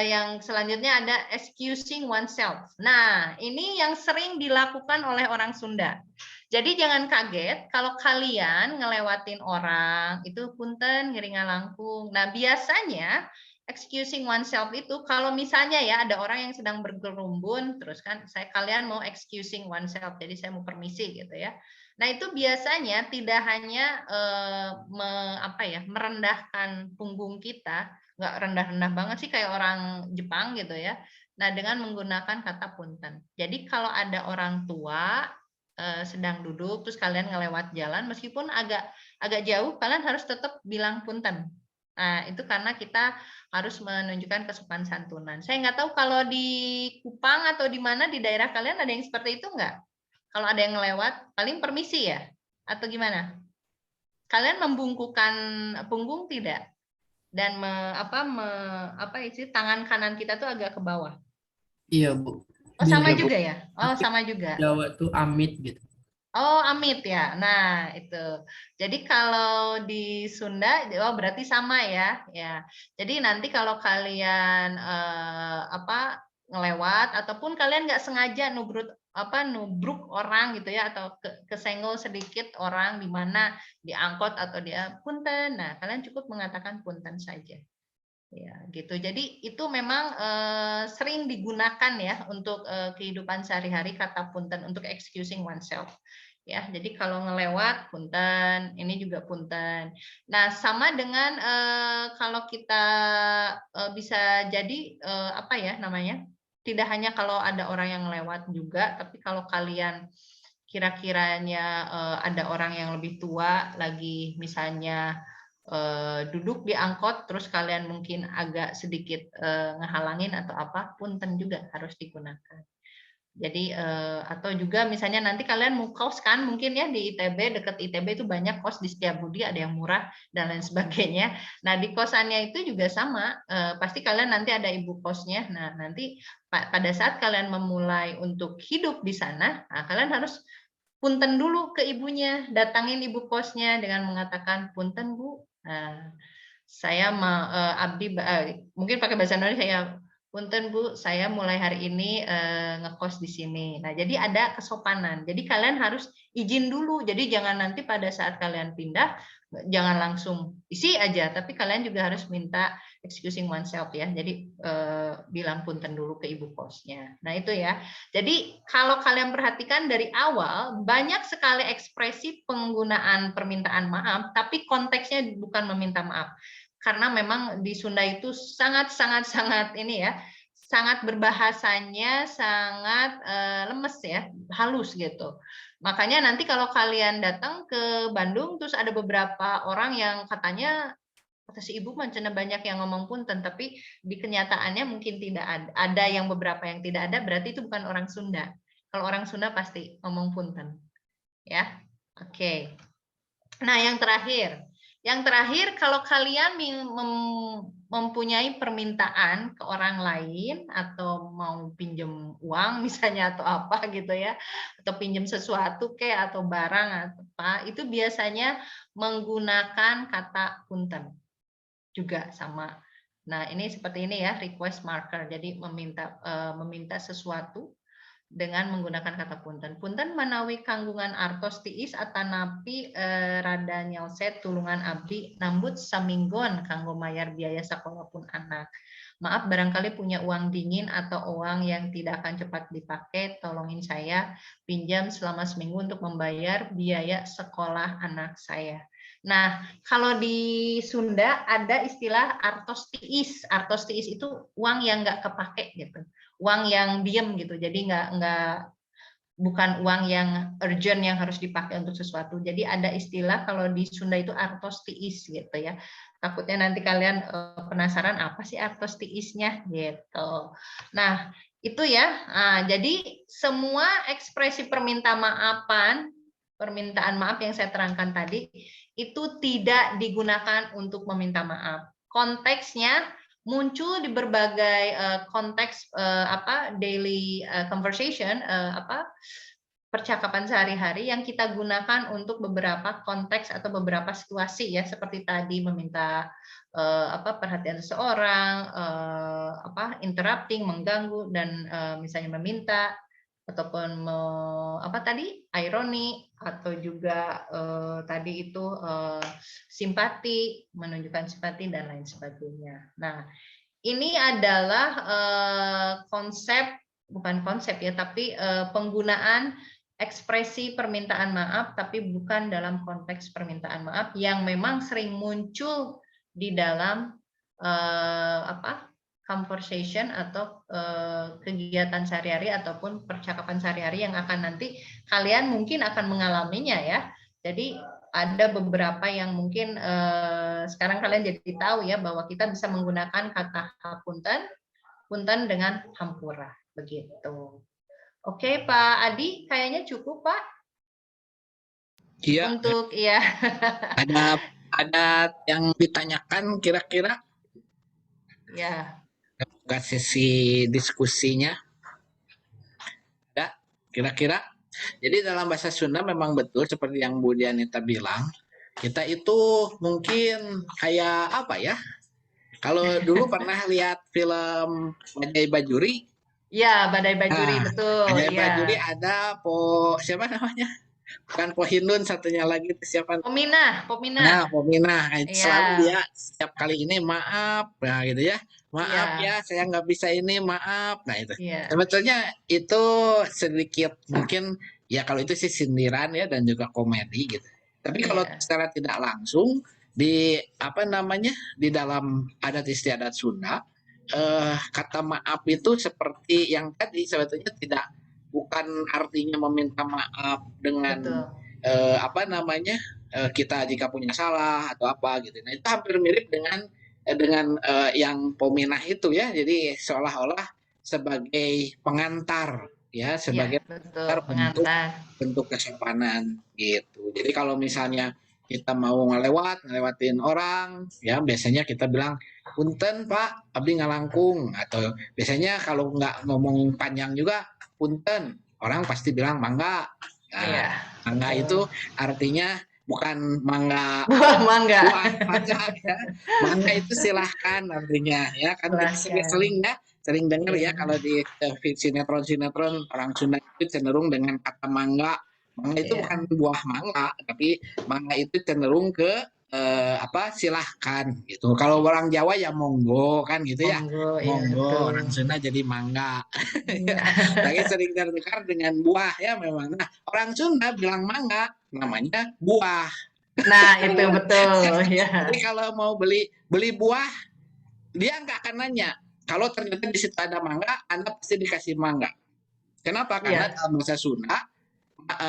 yang selanjutnya ada excusing oneself. Nah ini yang sering dilakukan oleh orang Sunda. Jadi jangan kaget kalau kalian ngelewatin orang itu punten ngiringan langkung. Nah biasanya excusing oneself itu kalau misalnya ya ada orang yang sedang bergerumbun terus kan kalian mau excusing oneself, jadi saya mau permisi gitu ya. Nah itu biasanya tidak hanya merendahkan punggung kita, nggak rendah-rendah banget sih kayak orang Jepang gitu ya. Nah dengan menggunakan kata punten. Jadi kalau ada orang tua sedang duduk terus kalian ngelewat jalan meskipun agak jauh, kalian harus tetap bilang punten. Nah, itu karena kita harus menunjukkan kesopan santunan. Saya nggak tahu kalau di Kupang atau di mana di daerah kalian ada yang seperti itu nggak? Kalau ada yang lewat, paling permisi ya? Atau gimana? Kalian membungkukkan punggung tidak? Dan tangan kanan kita tuh agak ke bawah. Iya, Bu. Oh, sama Iya, Bu. juga ya? Oh, sama juga. Jawa tuh amit gitu. Oh, amit ya. Nah, itu. Jadi kalau di Sunda, oh berarti sama ya. Ya. Jadi nanti kalau kalian ngelewat ataupun kalian nggak sengaja nubruk nubruk orang gitu ya, atau kesenggol sedikit orang di mana diangkut atau dia punten. Nah, kalian cukup mengatakan punten saja. Ya, gitu. Jadi itu memang sering digunakan ya untuk kehidupan sehari-hari kata punten untuk excusing oneself. Ya, jadi kalau ngelewat punten, ini juga punten. Nah, sama dengan kalau kita bisa jadi apa ya namanya? Tidak hanya kalau ada orang yang lewat juga, tapi kalau kalian kira-kiranya ada orang yang lebih tua lagi misalnya duduk di angkot, terus kalian mungkin agak sedikit ngehalangin atau apa, punten juga harus digunakan. Jadi atau juga misalnya nanti kalian mau kos kan, mungkin ya di ITB, dekat ITB itu banyak kos di Setiabudi, ada yang murah dan lain sebagainya. Nah, di kosannya itu juga sama, pasti kalian nanti ada ibu kosnya. Nah, nanti pada saat kalian memulai untuk hidup di sana, nah, kalian harus punten dulu ke ibunya, datangin ibu kosnya dengan mengatakan, punten Bu, saya mau abdi, mungkin pakai bahasa Indonesia ya, punten Bu, saya mulai hari ini ngekos di sini. Nah, jadi ada kesopanan. Jadi kalian harus izin dulu. Jadi jangan nanti pada saat kalian pindah, jangan langsung isi aja, tapi kalian juga harus minta excusing oneself ya. Jadi bilang punten dulu ke ibu kosnya. Nah, itu ya. Jadi kalau kalian perhatikan dari awal, banyak sekali ekspresi penggunaan permintaan maaf, tapi konteksnya bukan meminta maaf. Karena memang di Sunda itu sangat ini ya, sangat berbahasanya sangat lemes ya, halus gitu. Makanya nanti kalau kalian datang ke Bandung terus ada beberapa orang yang katanya kata si ibu macam banyak yang ngomong punten, tapi di kenyataannya mungkin tidak ada. Ada yang beberapa yang tidak ada, berarti itu bukan orang Sunda. Kalau orang Sunda pasti ngomong punten. Ya. Oke. Nah, yang terakhir kalau kalian mempunyai permintaan ke orang lain atau mau pinjam uang misalnya atau apa gitu ya, atau pinjam sesuatu kayak atau barang atau apa, itu biasanya menggunakan kata punten juga sama. Nah, ini seperti ini ya, request marker. Jadi meminta sesuatu dengan menggunakan kata punten. Punten manawi kanggungan artos tiis atanapi rada nyelset tulungan abdi nambut saminggon kanggo mayar biaya sekolah pun anak. Maaf barangkali punya uang dingin atau uang yang tidak akan cepat dipakai, tolongin saya pinjam selama seminggu untuk membayar biaya sekolah anak saya. Nah, kalau di Sunda ada istilah artos tiis. Artos tiis itu uang yang nggak kepake gitu. Uang yang diem gitu, jadi bukan uang yang urgent yang harus dipakai untuk sesuatu. Jadi ada istilah kalau di Sunda itu artos tiis gitu ya. Takutnya nanti kalian penasaran apa sih artos tiisnya gitu. Nah, itu ya. Nah, jadi semua ekspresi permintaan maaf yang saya terangkan tadi itu tidak digunakan untuk meminta maaf. Konteksnya muncul di berbagai konteks daily conversation percakapan sehari-hari yang kita gunakan untuk beberapa konteks atau beberapa situasi ya, seperti tadi meminta perhatian seseorang, interrupting, mengganggu, dan misalnya meminta ataupun ironi, atau juga tadi itu simpati, menunjukkan simpati dan lain sebagainya. Nah, ini adalah penggunaan ekspresi permintaan maaf, tapi bukan dalam konteks permintaan maaf yang memang sering muncul di dalam conversation atau kegiatan sehari-hari ataupun percakapan sehari-hari yang akan nanti kalian mungkin akan mengalaminya ya. Jadi ada beberapa yang mungkin sekarang kalian jadi tahu ya bahwa kita bisa menggunakan kata punten dengan hampura begitu. Oke, Pak Adi, kayaknya cukup, Pak. Iya. Untuk ya. Ada yang ditanyakan kira-kira? Ya. Buka sesi diskusinya. Ada kira-kira? Jadi dalam bahasa Sunda memang betul seperti yang Bu Dianita bilang, kita itu mungkin kayak apa ya? Kalau dulu pernah lihat film Bajai Bajuri, Ya, badai bajuri, Nah, betul. ada Ya. Bajuri, ada siapa namanya? Bukan Pohindun, satunya lagi itu siapa? Pominah, Nah, Pominah. Pominah selalu Iya, dia setiap kali ini maaf, nah gitu ya, maaf iya, ya saya nggak bisa ini, maaf. Nah itu iya, sebetulnya itu sedikit mungkin ya kalau itu sih sindiran ya dan juga komedi gitu. Tapi kalau iya, secara tidak langsung di apa namanya di dalam adat istiadat Sunda, kata maaf itu seperti yang tadi sebetulnya tidak bukan artinya meminta maaf dengan betul. apa namanya kita jika punya salah atau apa gitu. Nah itu hampir mirip dengan yang Pominah itu ya. Jadi seolah-olah sebagai pengantar ya, Iya, sebagai betul. pengantar bentuk Pengantar. bentuk kesopanan gitu. Jadi kalau misalnya kita mau ngelewatin orang ya biasanya kita bilang punten Pak abdi ngalangkung, atau biasanya kalau nggak ngomong panjang juga punten, orang pasti bilang mangga. Nah, Iya, mangga itu betul. artinya bukan mangga Buah mangga. buah mangga ya. Mangga itu silahkan artinya ya kan kita Silahkan. sering dengar ya Iya, kalau di sinetron orang Sunda itu cenderung dengan kata mangga. Mangga itu iya. bukan buah mangga, tapi mangga itu cenderung ke apa silahkan gitu. Kalau orang Jawa ya monggo kan gitu ya. Monggo, iya Monggo, betul. orang Sunda jadi mangga. Iya. Lagi sering terdengar dengan buah ya memang. Nah, orang Sunda bilang mangga, namanya buah. Nah, itu betul, ya. Jadi kalau mau beli beli buah, dia nggak akan nanya. Kalau ternyata di situ ada mangga, Anda pasti dikasih mangga. Kenapa? Karena Iya, dalam bahasa Sunda,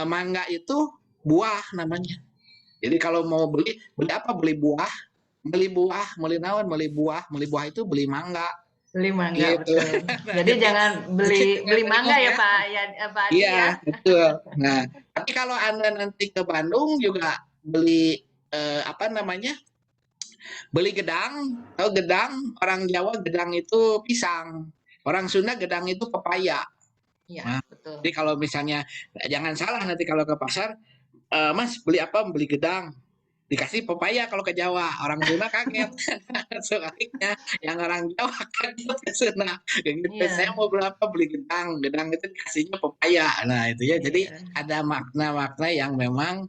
mangga itu buah namanya. Jadi kalau mau beli apa? Beli buah, beli naon, beli buah itu beli mangga. beli mangga, Gitu. betul. Nah, Jadi jangan beli jangan beli mangga bingung ya ya. Pak ya Pak Adi Iya, ya. betul. Nah, tapi kalau Anda nanti ke Bandung juga beli apa namanya? Beli gedang, tahu gedang? Orang Jawa gedang itu pisang. Orang Sunda gedang itu pepaya. Iya, Nah, betul. jadi kalau misalnya jangan salah nanti kalau ke pasar, Mas beli apa? Beli gedang. Dikasih pepaya kalau ke Jawa. Orang Sunda kaget. Sebaliknya yang orang Jawa kaget ke Sunda. Gitu. Saya Iya, mau beli apa? Beli gedang. Gedang itu dikasihnya pepaya. Nah, itu ya. Jadi iya, ada makna-makna yang memang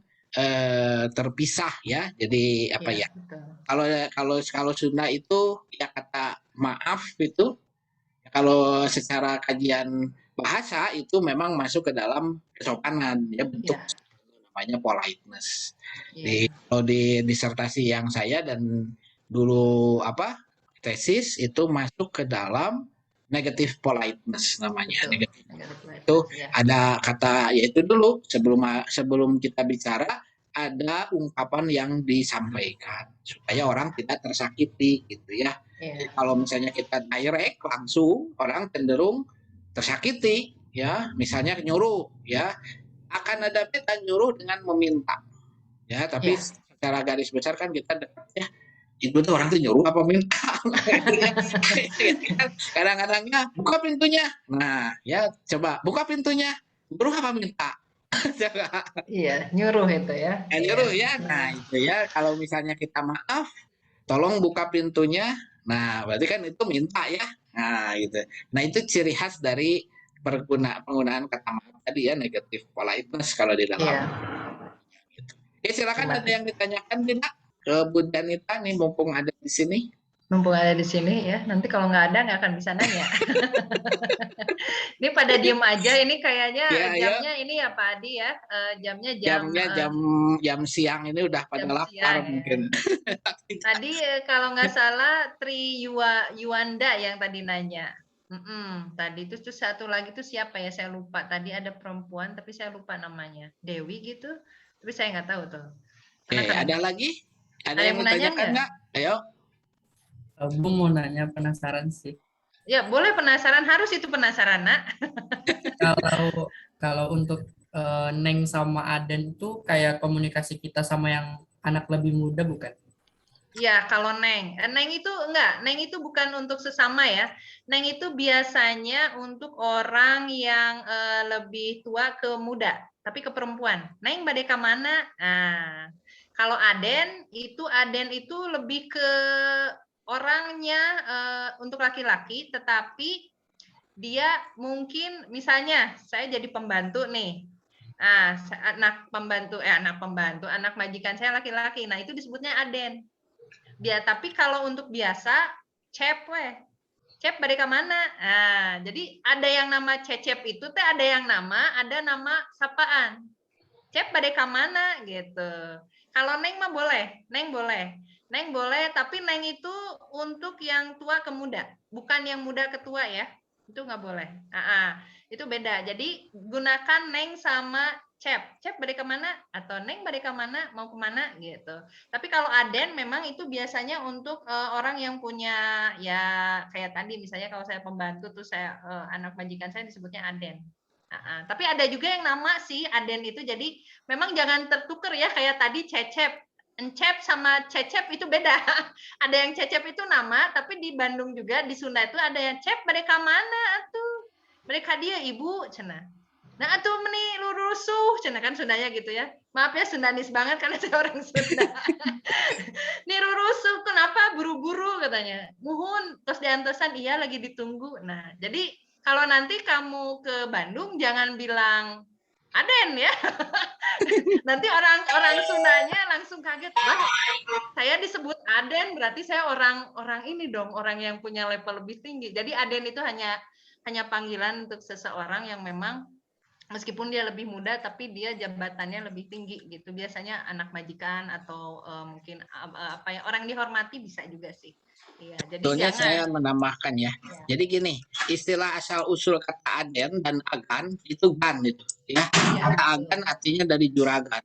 terpisah ya. Jadi apa iya, ya? betul. Kalau kalau Sunda itu ya kata maaf itu kalau secara kajian bahasa itu memang masuk ke dalam kesopanan ya bentuk Iya, namanya politeness. iya, Kalau di disertasi yang saya dan dulu apa tesis itu masuk ke dalam negative politeness namanya. betul. Negatif Negatif itu politeness, ya. ada kata yaitu dulu sebelum kita bicara ada ungkapan yang disampaikan supaya orang tidak tersakiti gitu ya. Jadi Iya, kalau misalnya kita direct langsung orang cenderung tersakiti ya, misalnya nyuruh ya akan ada beda nyuruh dengan meminta ya, tapi iya, secara garis besar kan kita ya itu tuh orang tuh nyuruh apa minta. Kadang-kadangnya buka pintunya, nah ya coba buka pintunya nyuruh apa minta. iya, nyuruh itu ya. Iya, Nyuruh ya, betul. nah itu ya kalau misalnya kita maaf tolong buka pintunya, nah berarti kan itu minta ya, nah gitu. Nah itu ciri khas dari penggunaan kata maaf tadi ya, negatif politeness kalau di dalam. Iya, Oke, silakan terima ada yang kasih. ditanyakan tidak ke Bu Danita nih mumpung ada di sini. Mumpung ada di sini ya, nanti kalau nggak ada nggak akan bisa nanya. Ini pada diem aja, ini kayaknya Ya, ya, jamnya ini ya Pak Adi ya, jamnya jamnya jam siang ini udah pada jam lapar siang ya. mungkin. Tadi kalau nggak salah Yuanda yang tadi nanya. Tadi itu terus satu lagi tuh siapa ya, saya lupa. Tadi ada perempuan tapi saya lupa namanya. Dewi gitu. Tapi saya nggak tahu tuh. Karena Oke, kadang ada lagi? Ada ada yang yang mau nanya ditanyakan nggak? nggak? Ayo. Bu mau nanya, penasaran sih. Ya boleh, penasaran, harus itu penasaran nak. Kalau kalau untuk Neng sama Aden itu kayak komunikasi kita sama yang anak lebih muda bukan? Ya, kalau Neng. Neng itu enggak, Neng itu bukan untuk sesama ya. Neng itu biasanya untuk orang yang lebih tua ke muda, tapi ke perempuan. Neng badeka mana? Nah, kalau Aden itu lebih ke orangnya untuk laki-laki, tetapi dia mungkin misalnya saya jadi pembantu nih. Nah, anak majikan saya laki-laki. Nah, itu disebutnya aden. Tapi kalau untuk biasa cep weh. Cep bade ka mana? Nah, jadi ada yang nama cecep itu teh ada yang ada nama sapaan. Cep bade ka mana gitu. Kalau Neng mah boleh, Neng boleh, tapi Neng itu untuk yang tua ke muda, bukan yang muda ke tua ya. Itu nggak boleh. Itu beda. Jadi gunakan Neng sama Cep. Cep bade kemana? Atau Neng bade kemana? Mau kemana? Gitu. Tapi kalau Aden memang itu biasanya untuk orang yang punya ya kayak tadi misalnya kalau saya pembantu tuh saya anak majikan saya disebutnya Aden. Tapi ada juga yang nama sih Aden itu, jadi memang jangan tertukar ya kayak tadi Cecep. Encep sama Cecep itu beda. Ada yang Cecep itu nama, tapi di Bandung juga di Sunda itu ada yang Cep mereka mana atuh? Mereka dia ibu cenah. Nah atuh meni lurusuh cenah kan Sundanya gitu ya. Maaf ya Sundanis banget karena saya orang Sunda. Nih lurusuh kenapa buru-buru katanya. Muhun terus diantosan iya lagi ditunggu. Nah, jadi kalau nanti kamu ke Bandung jangan bilang Aden ya. Nanti orang Sundanya langsung kaget. Wah, saya disebut Aden berarti saya orang ini dong, orang yang punya level lebih tinggi. Jadi Aden itu hanya panggilan untuk seseorang yang memang meskipun dia lebih muda tapi dia jabatannya lebih tinggi gitu. Biasanya anak majikan atau mungkin apa yang orang dihormati bisa juga sih. Iya, jadi Sebetulnya jangan. saya menambahkan ya. Jadi gini, istilah asal usul kata aden dan agan itu gan itu ya. Kata agan artinya dari juragan.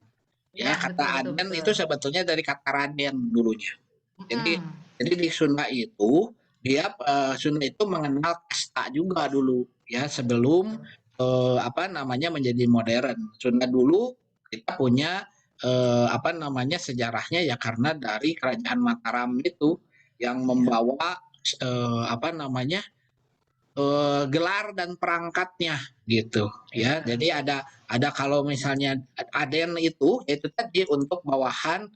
Ya, kata aden itu sebetulnya dari kata raden dulunya. Jadi di Sunda itu Sunda itu mengenal kasta juga dulu ya sebelum menjadi modern. Sunda dulu kita punya sejarahnya ya karena dari kerajaan Mataram itu yang membawa gelar dan perangkatnya gitu ya. Jadi ada kalau misalnya aden itu tadi untuk bawahan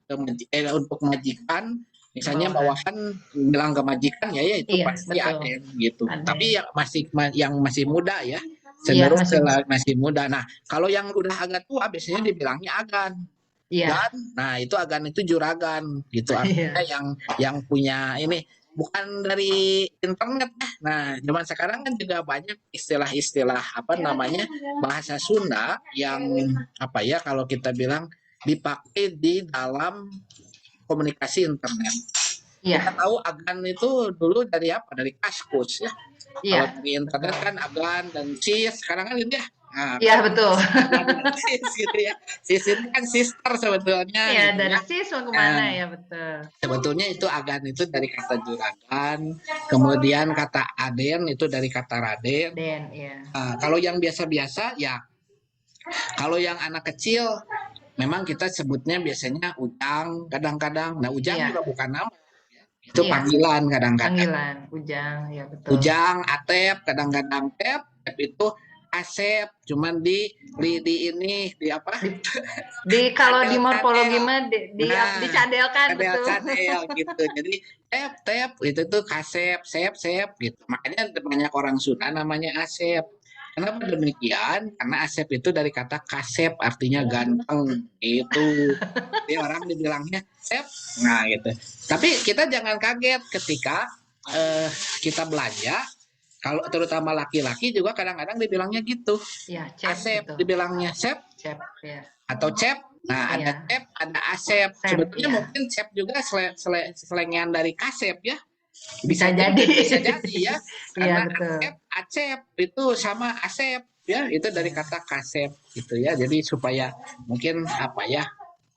untuk majikan misalnya bawahan bilang ke majikan ya itu pasti aden gitu. Tapi yang masih muda ya cenderung masih muda. Nah, kalau yang udah agak tua biasanya dibilangnya agan. Dan, nah itu agan itu juragan gitu artinya yang punya ini bukan dari internet ya. Nah, zaman sekarang kan juga banyak istilah-istilah bahasa Sunda yang kalau kita bilang dipakai di dalam komunikasi internet. Kita tahu agan itu dulu dari apa? Dari kaskus ya. Kalau di internet kan agan dan sis, sekarang kan gitu ya. Iya betul. Sis gitu ya. Sis itu kan sister sebetulnya. Iya gitu dari ya. sis mau kemana ya betul. Sebetulnya itu agan itu dari kata juragan, kemudian kata aden itu dari kata raden. Kalau yang biasa-biasa ya, kalau yang anak kecil memang kita sebutnya biasanya ujang kadang-kadang. Nah ujang juga bukan nama. Itu panggilan kadang-kadang. Panggilan, ujang, ya betul. Ujang, atep, kadang-kadang tep itu asep, cuman di ini di apa? Kalau di morfologi mah dicadelkan betul. Cadel gitu. Jadi tep itu tuh kasep, sep gitu. Makanya banyak orang Sunda namanya asep. Kenapa demikian? Karena asep itu dari kata kasep artinya ganteng gitu. Jadi orang dibilangnya sep. Nah gitu. Tapi kita jangan kaget ketika kita belanja. Kalau terutama laki-laki juga kadang-kadang dibilangnya gitu. Ya, cep, asep betul. dibilangnya sep. Cep ya. Atau cep. Nah, ada cep, ada asep. Sebetulnya mungkin cep juga selengean dari kasep ya. Bisa jadi ya. Karena acep itu sama asep ya, itu dari kata kasep gitu ya. Jadi supaya mungkin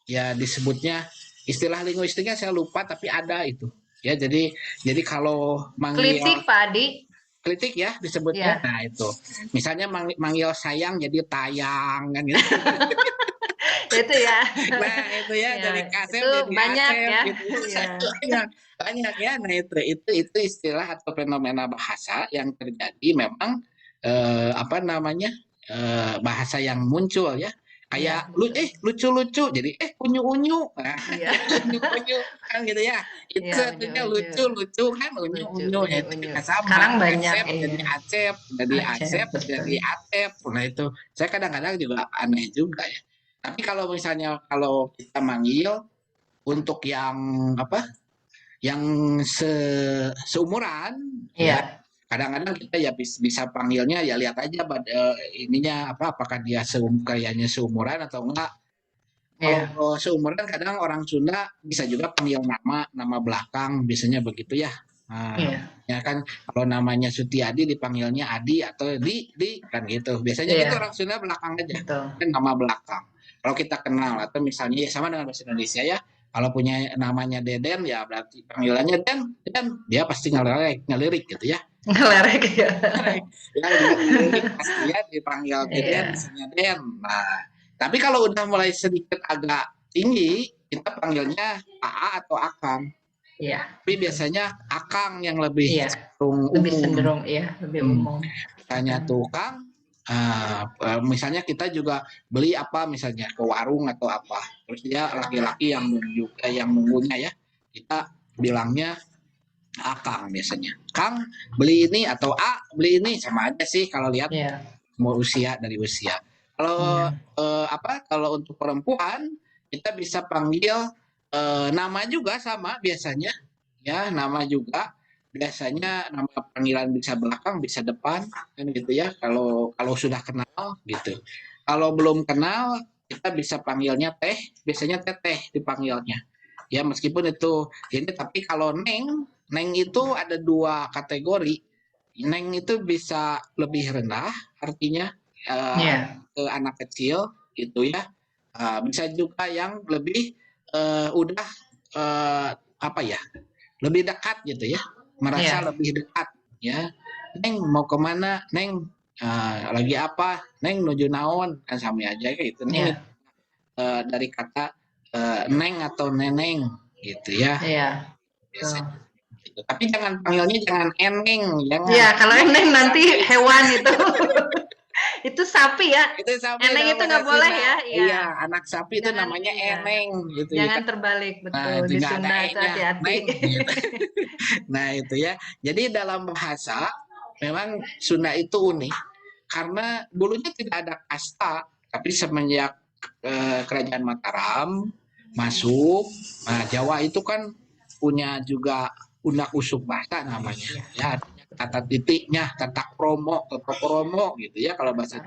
ya disebutnya istilah linguistiknya saya lupa tapi ada itu. Ya, jadi kalau manggil klitik Pak Adi. Klitik ya disebutnya. Nah, itu. Misalnya manggil sayang jadi tayang kan gitu. Itu ya. Nah, itu ya dari kasep jadi banyak asep ya. gitu. Banyak ya. Nah, itu istilah atau fenomena bahasa yang terjadi memang bahasa yang muncul ya Kayak Iya, lucu-lucu jadi unyu-unyu. Nah, Iya. unyu-unyu kan gitu ya. Itu Iya, artinya unyu-unyu. lucu-lucu kan Lucu, unyu-unyu ya itu unyu-unyu. juga sama. Sekarang banyak, Acep jadi iya. acep, jadi Acep, acep jadi betul. atep. Nah itu saya kadang-kadang juga aneh juga ya. Tapi kalau misalnya kalau kita manggil untuk yang apa? Yang seumuran ya Iya, kadang-kadang kita ya bisa panggilnya ya lihat aja ininya apakah dia kayaknya seumuran atau enggak. Kalau iya, seumuran kadang orang Sunda bisa juga panggil nama belakang biasanya begitu ya. Nah, iya, ya kan kalau namanya Sutiadi dipanggilnya Adi atau di kan gitu. Biasanya gitu iya, orang Sunda belakang aja. betul. Kan nama belakang. Kalau kita kenal atau misalnya ya sama dengan bahasa Indonesia ya. Kalau punya namanya Deden ya berarti panggilannya Den, dia pasti ngelirik gitu ya. Ngelerek ya. Ya dia ngelirik pasti ya dipanggil Deden, Iya, misalnya Den. Nah, tapi kalau udah mulai sedikit agak tinggi, kita panggilnya AA atau Akang. iya, Tapi biasanya Akang yang lebih iya. cenderung Lebih umum. cenderung, iya, lebih umum. Misalnya tuh Kang, misalnya kita juga beli apa misalnya ke warung atau apa. Terus dia laki-laki yang nunggunya ya. Kita bilangnya Akang biasanya. Kang beli ini atau A beli ini sama aja sih kalau lihat Iya, mau usia dari usia. Kalau iya, kalau untuk perempuan kita bisa panggil nama juga sama biasanya ya nama juga biasanya nama panggilan bisa belakang bisa depan kan gitu ya kalau sudah kenal gitu. Kalau belum kenal kita bisa panggilnya teh biasanya teteh dipanggilnya ya meskipun itu ini tapi kalau neng itu ada dua kategori. Neng itu bisa lebih rendah artinya iya, ke anak kecil gitu ya. Bisa juga yang lebih udah apa ya lebih dekat gitu ya merasa iya, lebih dekat ya. Neng mau kemana Neng. Lagi apa Neng nuju naon kan sama aja kayak gitu Neng iya, dari kata neng atau neneng gitu ya iya. Tuh. biasanya gitu. Tapi jangan panggilnya jangan eneng jangan Iya, kalau eneng nanti hewan itu. Itu sapi ya. itu sapi Eneng dalam itu bahasa nggak boleh Sunda. ya. Iya. Iya anak sapi itu Jangan, namanya iya. eneng gitu ya Jangan kan. terbalik, Nah betul. itu Di nggak ada Sunda itu e-nya hati-hati. neng gitu. Nah itu ya jadi dalam bahasa memang Sunda itu unik karena dulunya tidak ada kasta tapi semenjak kerajaan Mataram masuk nah Jawa itu kan punya juga undak usuk bahasa namanya ya tata titiknya tatak promo gitu ya kalau bahasa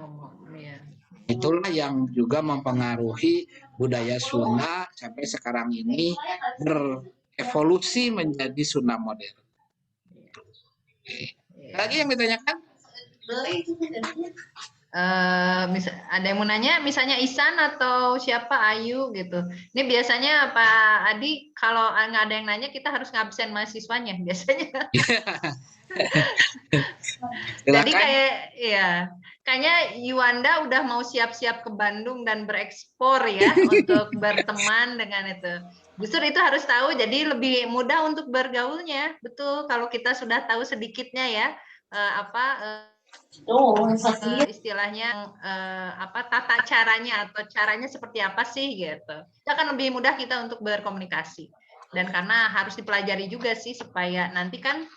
Iya. itulah yang juga mempengaruhi budaya Sunda sampai sekarang ini berevolusi menjadi Sunda modern. Lagi yang ditanyakan? Ada yang mau nanya, misalnya Isan atau siapa Ayu gitu. Ini biasanya Pak Adi kalau nggak ada yang nanya kita harus ngabsen mahasiswanya biasanya. Jadi kayak ya, kayaknya Yuanda udah mau siap-siap ke Bandung dan berekspor ya untuk berteman dengan itu. Justru itu harus tahu, jadi lebih mudah untuk bergaulnya. Betul, kalau kita sudah tahu sedikitnya ya istilahnya tata caranya atau caranya seperti apa sih gitu. Itu akan lebih mudah kita untuk berkomunikasi. Dan karena harus dipelajari juga sih supaya nanti kan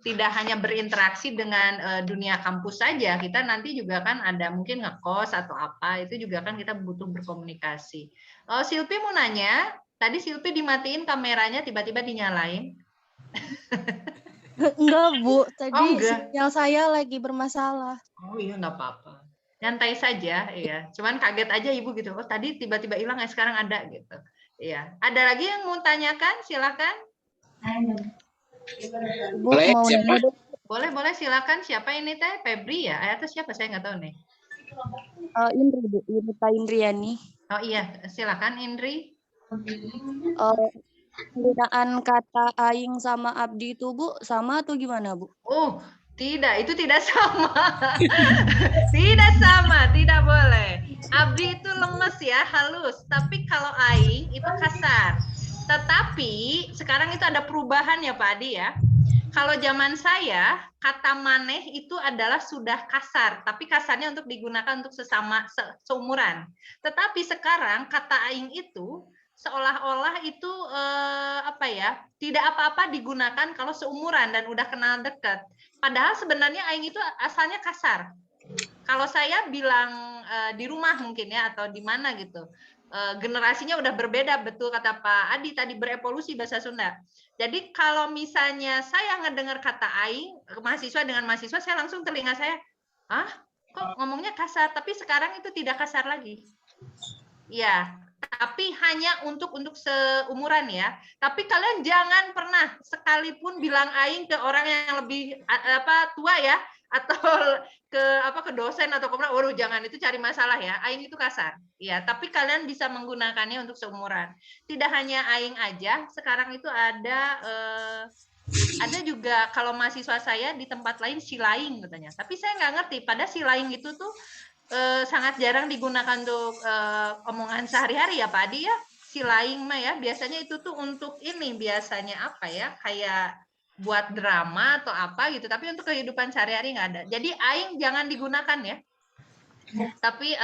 tidak hanya berinteraksi dengan dunia kampus saja, kita nanti juga kan ada mungkin ngekos atau apa, itu juga kan kita butuh berkomunikasi. Oh, Silpi mau nanya, tadi Silpi dimatiin kameranya tiba-tiba dinyalain. Enggak, Bu. Tadi enggak. sinyal saya lagi bermasalah. Oh iya, nggak apa-apa. Nyantai saja, ya. Cuman kaget aja Ibu gitu. Oh, tadi tiba-tiba hilang, sekarang ada gitu. Iya. Ada lagi yang mau tanyakan? Silakan. Bu, Boleh, mau siapa? nanya dong. Boleh, silakan. Siapa ini teh? Febri ya? Atau siapa? Saya nggak tahu nih. Indri, Bu. Yunita Indriani. Oh iya, silakan Indri. Penggunaan kata aing sama abdi itu, Bu, sama atau gimana, Bu? Oh, tidak, itu tidak sama. Tidak sama, tidak boleh. Abdi itu lemes ya, halus. Tapi kalau aing itu kasar. Tetapi sekarang itu ada perubahan ya Pak Adi ya. Kalau zaman saya, kata maneh itu adalah sudah kasar, tapi kasarnya untuk digunakan untuk sesama seumuran. Tetapi sekarang kata aing itu seolah-olah itu apa ya, tidak apa-apa digunakan kalau seumuran dan udah kenal dekat. Padahal sebenarnya aing itu asalnya kasar. Kalau saya bilang di rumah mungkin ya atau di mana gitu. Generasinya udah berbeda, betul kata Pak Adi tadi, berevolusi bahasa Sunda. Jadi kalau misalnya saya ngedengar kata aing, mahasiswa dengan mahasiswa, saya langsung telinga saya, kok ngomongnya kasar, tapi sekarang itu tidak kasar lagi. Ya, tapi hanya untuk seumuran ya. Tapi kalian jangan pernah sekalipun bilang aing ke orang yang lebih tua ya, atau ke dosen atau ke waduh jangan, itu cari masalah ya. Aing itu kasar. Ya, tapi kalian bisa menggunakannya untuk seumuran. Tidak hanya aing aja, sekarang itu ada juga kalau mahasiswa saya di tempat lain silaing katanya. Tapi saya nggak ngerti, pada silaing itu tuh sangat jarang digunakan untuk omongan sehari-hari ya Pak Adi ya. Silaing mah ya, biasanya itu tuh untuk ini biasanya apa ya, kayak buat drama atau apa gitu, tapi untuk kehidupan sehari-hari nggak ada. Jadi aing jangan digunakan ya. Tapi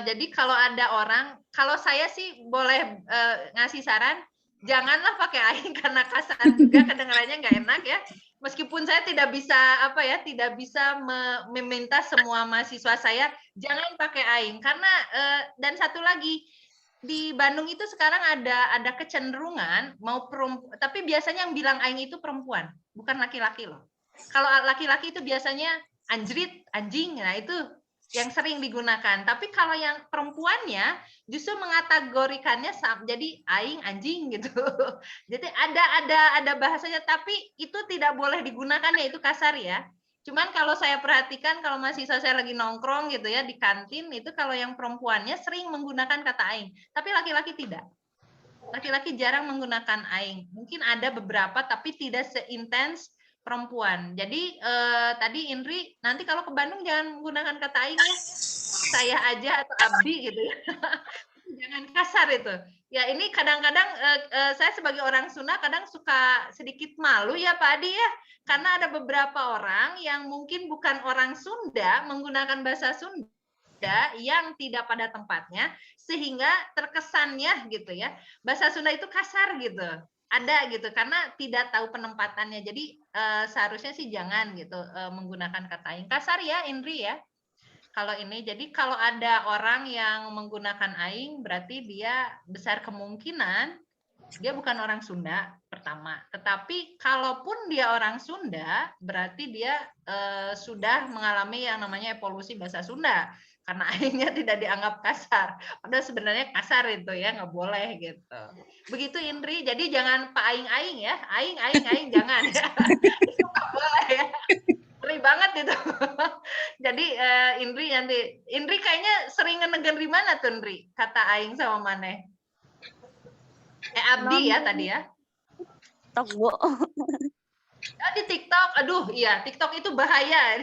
jadi kalau ada orang, kalau saya sih boleh ngasih saran, janganlah pakai aing karena kasar juga, kedengarannya nggak enak ya. Meskipun saya tidak bisa tidak bisa meminta semua mahasiswa saya jangan pakai aing karena dan satu lagi, di Bandung itu sekarang ada kecenderungan mau perempuan, tapi biasanya yang bilang aing itu perempuan, bukan laki-laki loh. Kalau laki-laki itu biasanya anjrit, anjing, nah itu yang sering digunakan. Tapi kalau yang perempuannya justru mengategorikannya jadi aing, anjing gitu. Jadi ada bahasanya, tapi itu tidak boleh digunakan ya, itu kasar ya. Cuman kalau saya perhatikan kalau mahasiswa saya lagi nongkrong gitu ya di kantin, itu kalau yang perempuannya sering menggunakan kata aing, tapi laki-laki tidak. Laki-laki jarang menggunakan aing. Mungkin ada beberapa tapi tidak seintens perempuan. Jadi tadi Indri, nanti kalau ke Bandung jangan menggunakan kata aing ya. Saya aja atau abdi gitu ya. Jangan kasar itu. Ya ini kadang-kadang saya sebagai orang Sunda kadang suka sedikit malu ya Pak Adi ya. Karena ada beberapa orang yang mungkin bukan orang Sunda menggunakan bahasa Sunda yang tidak pada tempatnya, sehingga terkesannya gitu ya, bahasa Sunda itu kasar gitu. Ada gitu, karena tidak tahu penempatannya. Jadi seharusnya sih jangan gitu menggunakan kata aing. Kasar ya Indri ya. Kalau ini, jadi kalau ada orang yang menggunakan aing, berarti dia besar kemungkinan dia bukan orang Sunda pertama. Tetapi kalaupun dia orang Sunda, berarti dia sudah mengalami yang namanya evolusi bahasa Sunda. Karena aingnya tidak dianggap kasar. Padahal sebenarnya kasar itu ya, nggak boleh gitu. Begitu Indri, jadi jangan Pak Aing-aing ya. Aing, jangan ya. Itu nggak boleh ya. Ngeri banget itu. Jadi Indri kayaknya sering ngenegan di mana tuh Indri? Kata aing sama maneh. Abdi ya tadi ya. TikTok, Bu. Di TikTok, aduh iya TikTok itu bahaya.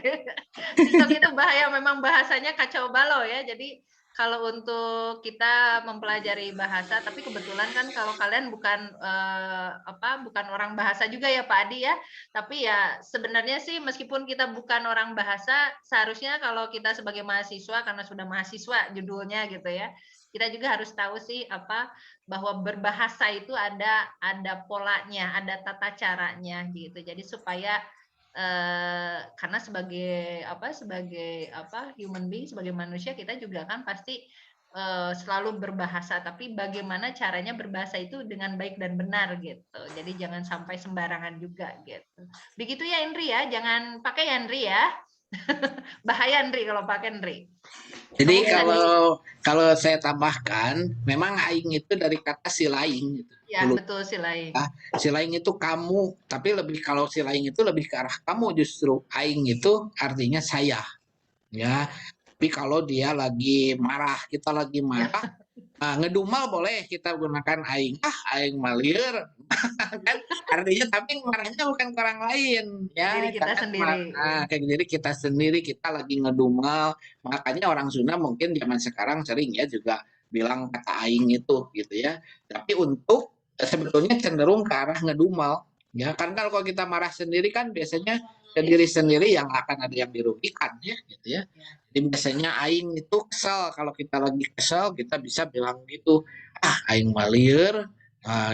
TikTok itu bahaya, memang bahasanya kacau balau ya. Jadi kalau untuk kita mempelajari bahasa, tapi kebetulan kan kalau kalian bukan bukan orang bahasa juga ya Pak Adi ya. Tapi ya sebenarnya sih meskipun kita bukan orang bahasa, seharusnya kalau kita sebagai mahasiswa, karena sudah mahasiswa judulnya gitu ya, kita juga harus tahu sih bahwa berbahasa itu ada polanya, ada tata caranya gitu. Jadi supaya karena sebagai human being, sebagai manusia, kita juga kan pasti selalu berbahasa, tapi bagaimana caranya berbahasa itu dengan baik dan benar gitu. Jadi jangan sampai sembarangan juga gitu. Begitu ya Indri ya, jangan pakai ya Indri ya. Bahaya Indri kalau pakai Indri. Jadi kalau saya tambahkan, memang aing itu dari kata silaing gitu. Ya, betul silaing. Silaing itu kamu, tapi kalau silaing itu lebih ke arah kamu justru. Aing itu artinya saya. Ya. Tapi kalau dia lagi marah, kita lagi marah, ngedumal boleh kita gunakan aing. Aing malieur. Kan artinya tapi marahnya bukan ke orang lain ya, diri kita sendiri. Jadi kita sendiri, kita lagi ngedumal. Makanya orang Sunda mungkin zaman sekarang sering ya juga bilang kata aing itu gitu ya. Tapi untuk sebetulnya cenderung ke arah ngedumal Ya, karena kalau kita marah sendiri kan biasanya ke diri sendiri yang akan ada yang dirugikan ya, gitu ya. Jadi biasanya aing itu kesel, kalau kita lagi kesel kita bisa bilang gitu, aing mah lieur,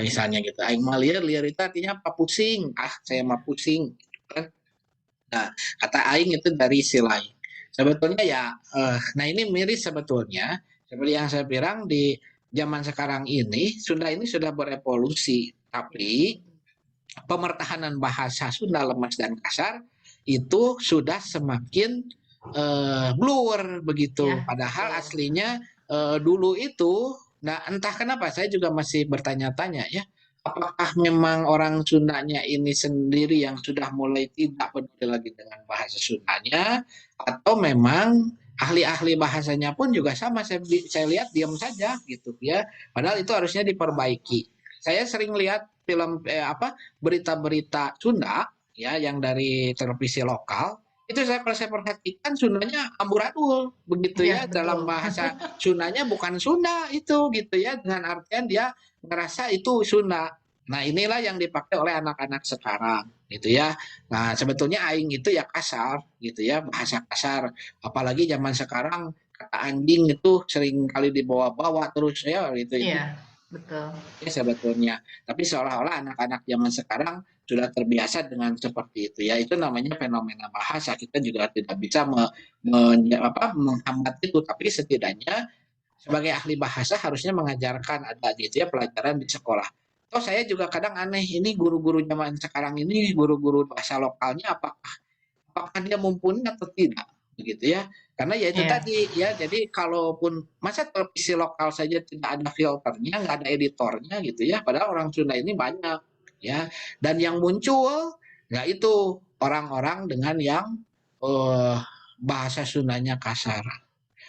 misalnya gitu, aing mah lieur, lieur itu artinya apa? Pusing, saya mah pusing. Gitu kan. Nah, kata aing itu dari si lain. Sebetulnya ya, nah ini miris sebetulnya, seperti yang saya bilang di zaman sekarang ini, Sunda ini sudah berevolusi, tapi pemertahanan bahasa Sunda lemas dan kasar itu sudah semakin blur begitu. Ya, Padahal betul. aslinya dulu itu, nah entah kenapa saya juga masih bertanya-tanya ya, apakah memang orang Sundanya ini sendiri yang sudah mulai tidak peduli lagi dengan bahasa Sundanya, atau memang ahli-ahli bahasanya pun juga sama, saya lihat diam saja gitu ya. Padahal itu harusnya diperbaiki. Saya sering lihat film berita-berita Sunda ya yang dari televisi lokal itu kalau saya perhatikan Sundanya amburadul begitu Ya, ya, dalam betul. bahasa Sundanya bukan Sunda itu gitu ya, dengan artian dia merasa itu Sunda. Nah inilah yang dipakai oleh anak-anak sekarang gitu ya. Nah sebetulnya aing itu ya kasar gitu ya, bahasa kasar, apalagi zaman sekarang kata anjing itu sering kali dibawa-bawa terus ya gitu. Iya, betul. Sebetulnya. Tapi seolah-olah anak-anak zaman sekarang sudah terbiasa dengan seperti itu ya. Itu namanya fenomena bahasa. Kita juga tidak bisa menghambat itu, tapi setidaknya sebagai ahli bahasa harusnya mengajarkan ada gitu ya pelajaran di sekolah. Oh saya juga kadang aneh, ini guru-guru zaman sekarang ini, guru-guru bahasa lokalnya apakah dia mumpuni atau tidak begitu ya, karena ya itu Iya. tadi ya, jadi kalaupun masa televisi lokal saja tidak ada filternya, nggak ada editornya gitu ya, padahal orang Sunda ini banyak ya, dan yang muncul ya itu orang-orang dengan yang bahasa Sundanya kasar,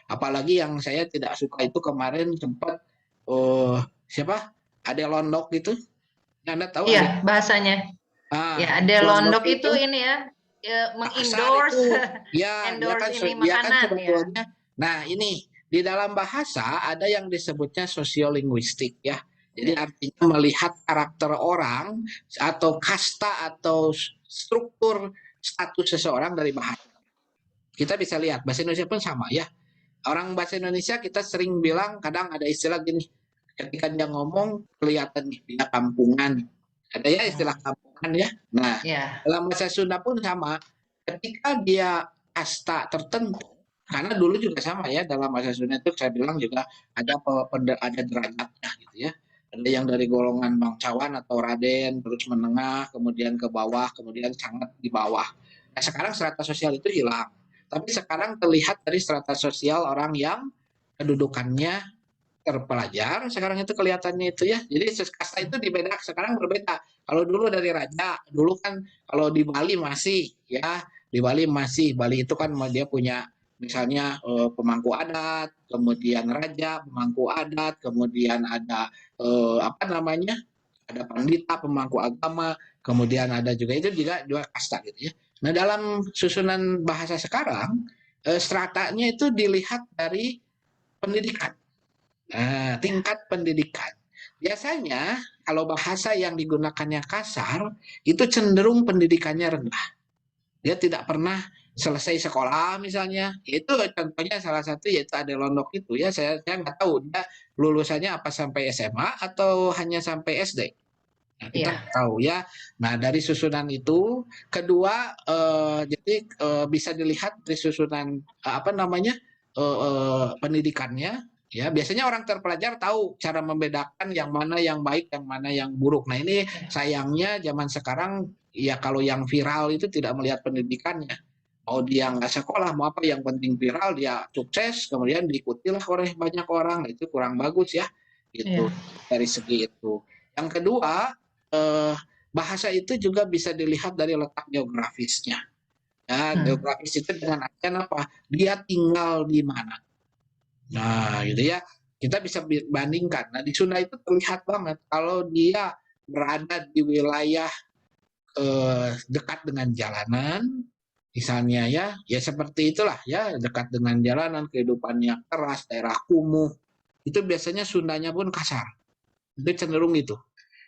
apalagi yang saya tidak suka itu kemarin sempat siapa Ade Londok gitu, Anda tahu Ade? Iya, bahasanya. Ya, ada Londok Londok itu itu ini ya, kasar itu mengendorse ya, dia endorse kan ini dia kan makanan ya. sebetulnya, nah ini di dalam bahasa ada yang disebutnya sosiolinguistik ya, jadi artinya melihat karakter orang atau kasta atau struktur status seseorang dari bahasa. Kita bisa lihat bahasa Indonesia pun sama ya, orang bahasa Indonesia kita sering bilang, kadang ada istilah gini, ketika dia ngomong kelihatan nih dia kampungan, ada ya istilah kampungan ya. Nah Ya, dalam bahasa Sunda pun sama, ketika dia kasta tertentu, karena dulu juga sama ya, dalam bahasa Sunda itu saya bilang juga ada derajatnya gitu ya, ada yang dari golongan bangsawan atau raden, terus menengah, kemudian ke bawah, kemudian sangat di bawah. Nah sekarang strata sosial itu hilang, tapi sekarang terlihat dari strata sosial orang yang kedudukannya terpelajar, sekarang itu kelihatannya itu ya, jadi kasta itu dibedakan, sekarang berbeda. Kalau dulu dari raja, dulu kan kalau di Bali masih ya, di Bali masih, Bali itu kan dia punya misalnya pemangku adat, kemudian raja, pemangku adat, kemudian ada apa namanya, ada pandita, pemangku agama, kemudian ada juga itu juga dua kasta gitu ya. Nah dalam susunan bahasa sekarang stratanya itu dilihat dari pendidikan. Nah, tingkat pendidikan. Biasanya kalau bahasa yang digunakannya kasar, itu cenderung pendidikannya rendah. Dia tidak pernah selesai sekolah misalnya. Itu contohnya salah satu yaitu Ade Londok itu ya. Saya nggak tahu dia lulusannya apa sampai SMA atau hanya sampai SD. Nah, kita iya. nggak tahu ya. Nah, dari susunan itu, kedua jadi bisa dilihat dari susunan apa namanya pendidikannya. Ya, biasanya orang terpelajar tahu cara membedakan yang mana yang baik, yang mana yang buruk. Nah, ini sayangnya zaman sekarang ya kalau yang viral itu tidak melihat pendidikannya. Mau dia nggak sekolah, mau apa, yang penting viral, dia sukses, kemudian diikutilah oleh banyak orang. Nah, itu kurang bagus ya, gitu dari segi itu. Yang kedua, bahasa itu juga bisa dilihat dari letak geografisnya. Ya, geografis itu dengan artian apa? Dia tinggal di mana. Nah, gitu ya. Kita bisa bandingkan. Nah, di Sunda itu terlihat banget kalau dia berada di wilayah dekat dengan jalanan, misalnya ya, ya seperti itulah ya, dekat dengan jalanan, kehidupannya keras, daerah kumuh, itu biasanya Sundanya pun kasar. Itu cenderung itu.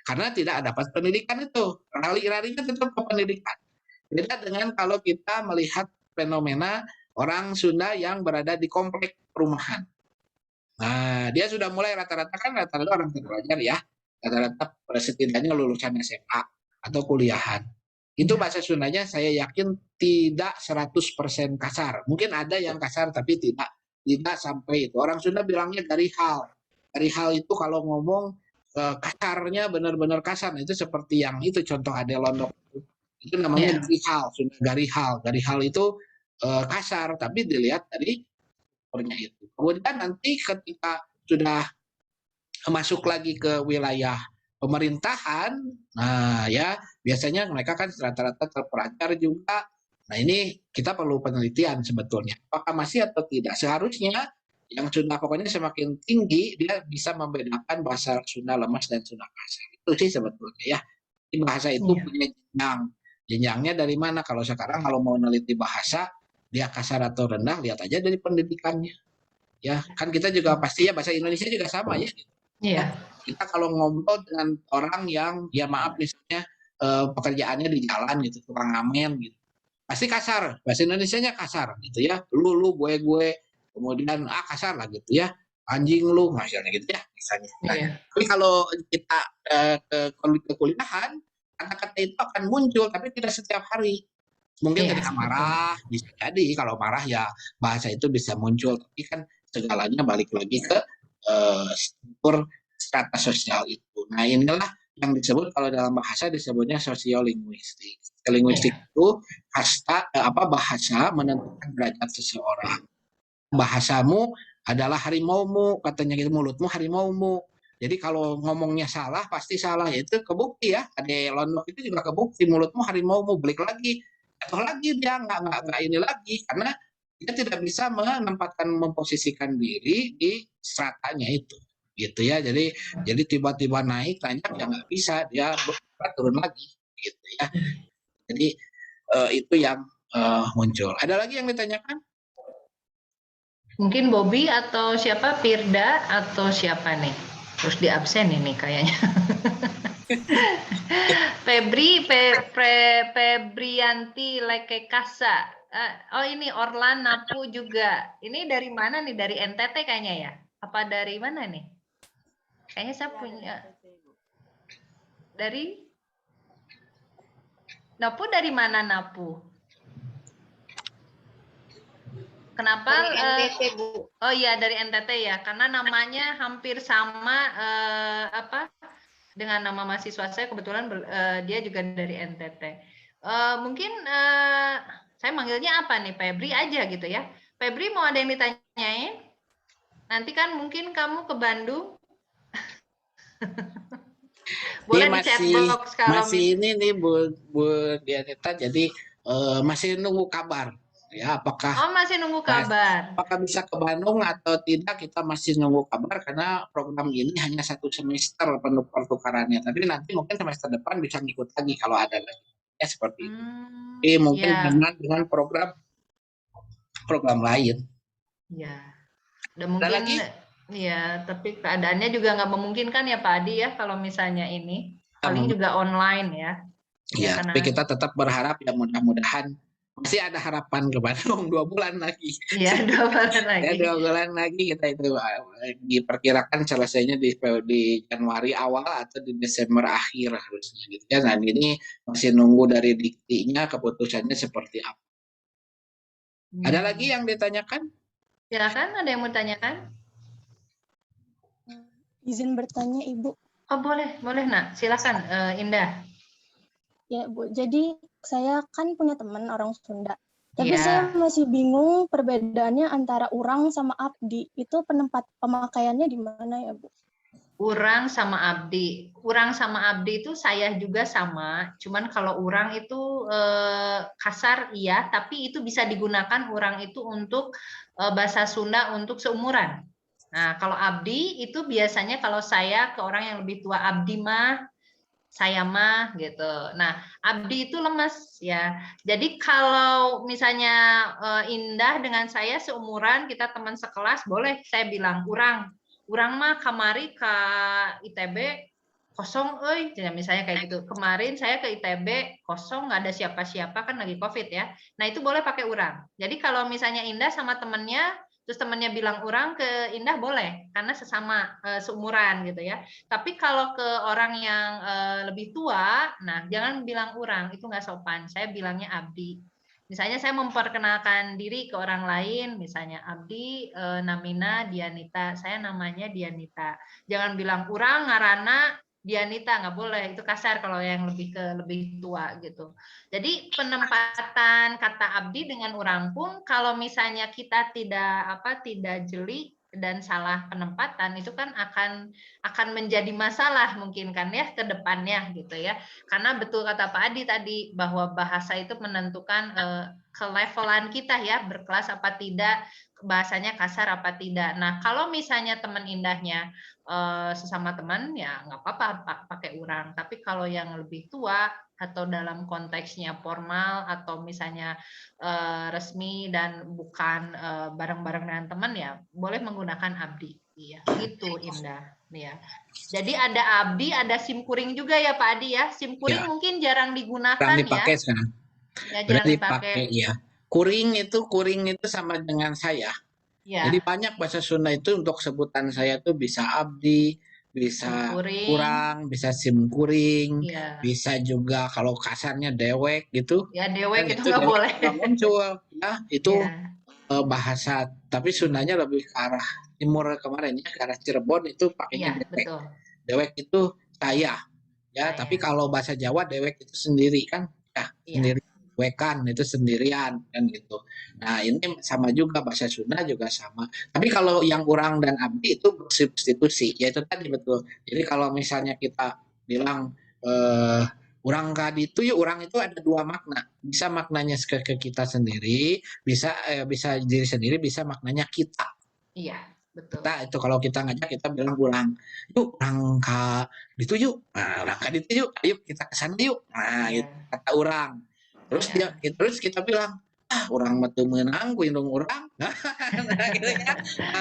karena tidak dapat pendidikan itu. Lari-larinya tetap ke pendidikan. Beda dengan kalau kita melihat fenomena orang Sunda yang berada di komplek perumahan. Nah, dia sudah mulai rata-rata orang terpelajar ya. Rata-rata setidaknya lulusan SMA atau kuliahan. Itu bahasa Sundanya saya yakin tidak 100% kasar. Mungkin ada yang kasar tapi tidak sampai itu. Orang Sunda bilangnya dari hal. Dari hal itu kalau ngomong kasarnya benar-benar kasar. Itu seperti yang itu contoh Ade Londok. Itu namanya dari hal. Sunda dari hal. Dari hal itu kasar tapi dilihat dari umurnya itu. Kemudian nanti ketika sudah masuk lagi ke wilayah pemerintahan, nah ya biasanya mereka kan rata-rata terpelajar juga. Nah ini kita perlu penelitian sebetulnya. Apakah masih atau tidak? Seharusnya yang Sunda pokoknya semakin tinggi dia bisa membedakan bahasa Sunda lemas dan Sunda kasar. Itu sih sebetulnya ya. Di bahasa itu punya jenjang. Jenjangnya dari mana? Kalau sekarang kalau mau meneliti bahasa dia kasar atau rendah, lihat aja dari pendidikannya. Ya kan kita juga pasti ya bahasa Indonesia juga sama ya. Iya. Kita kalau ngobrol dengan orang yang ya maaf misalnya pekerjaannya di jalan gitu, tukang ngamen gitu, pasti kasar, bahasa Indonesianya kasar gitu ya, lu gue, kemudian kasar lah gitu ya, anjing lu misalnya gitu ya misalnya. Nah, tapi kalau kita ke kuliahan, kata-kata itu akan muncul tapi tidak setiap hari. Mungkin ketika marah bisa jadi, kalau marah ya bahasa itu bisa muncul, tapi kan segalanya balik lagi ke struktur strata sosial itu. Nah inilah yang disebut kalau dalam bahasa disebutnya sosiolinguistik. Linguistik itu bahasa menentukan derajat seseorang. Bahasamu adalah harimaumu, katanya gitu, mulutmu harimaumu. Jadi kalau ngomongnya salah pasti salah, itu kebukti ya. Ade Londok itu juga kebukti, mulutmu harimaumu, balik lagi, atau lagi dia nggak ini lagi karena dia tidak bisa memposisikan diri di stratanya itu. Gitu ya, jadi tiba-tiba naik tanjak ya nggak bisa, dia turun lagi gitu ya. Jadi itu yang muncul. Ada lagi yang ditanyakan? Mungkin Bobby atau siapa, Firda atau siapa nih? Terus di absen ini kayaknya. Febrianti Lekekasa. Oh ini Orlan Napu juga. Ini dari mana nih? Dari NTT kayaknya ya? Apa dari mana nih? Kayaknya saya punya dari Napu, dari mana Napu? Kenapa? Dari NTT, Bu. Oh iya dari NTT ya, karena namanya hampir sama dengan nama mahasiswa saya, kebetulan dia juga dari NTT. Mungkin saya manggilnya apa nih, Febri aja gitu ya. Febri mau ada yang ditanyain? Nanti kan mungkin kamu ke Bandung. Boleh di chat box kalau masih ini nih Bu Dianita, jadi masih nunggu kabar ya, apakah masih nunggu kabar, apakah bisa ke Bandung atau tidak, kita masih nunggu kabar karena program ini hanya 1 semester pertukarannya, tapi nanti mungkin semester depan bisa ngikut lagi kalau ada lagi ya seperti itu. Jadi mungkin dengan program lain ya. Dan mungkin lagi? Ya, tapi keadaannya juga nggak memungkinkan ya Pak Adi ya, kalau misalnya ini paling juga online ya. Ya, tapi kita tetap berharap ya, mudah-mudahan masih ada harapan ke Bandung 2 bulan lagi. Iya, 2 bulan lagi. Ya, 2 bulan lagi kita itu diperkirakan selesainya di Januari awal atau di Desember akhir harusnya gitu ya. Nah ini masih nunggu dari diktinya keputusannya seperti apa. Ada lagi yang ditanyakan? Silakan, ada yang mau tanyakan? Izin bertanya Ibu. Oh boleh Nak, silakan Indah. Ya Bu, jadi saya kan punya teman orang Sunda, tapi saya masih bingung perbedaannya antara urang sama abdi, itu pemakaiannya di mana ya Bu? Urang sama abdi. Urang sama abdi itu saya juga sama, cuman kalau urang itu kasar iya, tapi itu bisa digunakan urang itu untuk bahasa Sunda untuk seumuran. Nah, kalau abdi itu biasanya kalau saya ke orang yang lebih tua, abdi mah, saya mah gitu. Nah, abdi itu lemes ya. Jadi kalau misalnya Indah dengan saya seumuran, kita teman sekelas, boleh saya bilang urang mah kamari ka ITB kosong, misalnya kayak gitu. Kemarin saya ke ITB kosong, nggak ada siapa-siapa kan lagi COVID ya. Nah itu boleh pakai urang. Jadi kalau misalnya Indah sama temennya, terus temennya bilang urang ke Indah boleh, karena sesama seumuran gitu ya. Tapi kalau ke orang yang lebih tua, nah jangan bilang urang, itu nggak sopan. Saya bilangnya abdi. Misalnya saya memperkenalkan diri ke orang lain, misalnya Abdi, Namina, Dianita, saya namanya Dianita. Jangan bilang urang, ngarana, Dianita, nggak boleh, itu kasar kalau yang lebih tua gitu. Jadi penempatan kata abdi dengan orang pun kalau misalnya kita tidak jeli dan salah penempatan itu kan akan menjadi masalah mungkin kan ya ke depannya gitu ya. Karena betul kata Pak Adi tadi bahwa bahasa itu menentukan kelevelan kita ya, berkelas apa tidak, bahasanya kasar apa tidak. Nah, kalau misalnya teman Indahnya sesama teman ya nggak apa-apa pakai urang. Tapi kalau yang lebih tua atau dalam konteksnya formal atau misalnya resmi dan bukan bareng-bareng dengan teman ya boleh menggunakan abdi. Iya, gitu Indah. Ya. Jadi ada abdi, ada simkuring juga ya Pak Adi ya. Simkuring Ya, mungkin jarang digunakan kurang ya. dipakai sekarang. Ya Benar jarang dipakai, dipakai. ya. Kuring itu sama dengan saya. Jadi Ya, banyak bahasa Sunda itu untuk sebutan saya tuh bisa abdi, bisa simkuring. kurang, bisa simkuring, Ya. bisa juga kalau kasarnya dewek gitu. Ya dewek Dan itu itu nggak dewek boleh. juga muncul, ya. Itu Ya, bahasa, tapi Sundanya lebih ke arah timur kemarin ya, ke arah Cirebon itu pakainya iya dewek. betul. Dewek itu saya, ya. Saya. Tapi kalau bahasa Jawa dewek itu sendiri kan, ya Iya. sendiri. Wekan itu sendirian kan gitu. Nah ini sama juga bahasa Sunda juga sama. Tapi kalau yang urang dan abdi itu bersubstitusi, ya itu tadi betul. Jadi kalau misalnya kita bilang urang kadi itu ya urang itu ada dua makna. Bisa maknanya ke kita sendiri, bisa diri sendiri, bisa maknanya kita. Iya, betul. Kita itu kalau kita ngajak kita bilang urang, yuk urang ka ditu yuk. Nah, urang ka ditu yuk, ayo kita ke sana yuk. Nah, Iya. itu kata urang. Iya. Terus kita bilang, urang mah teu meunang ku indung urang. Nah, gitu ya.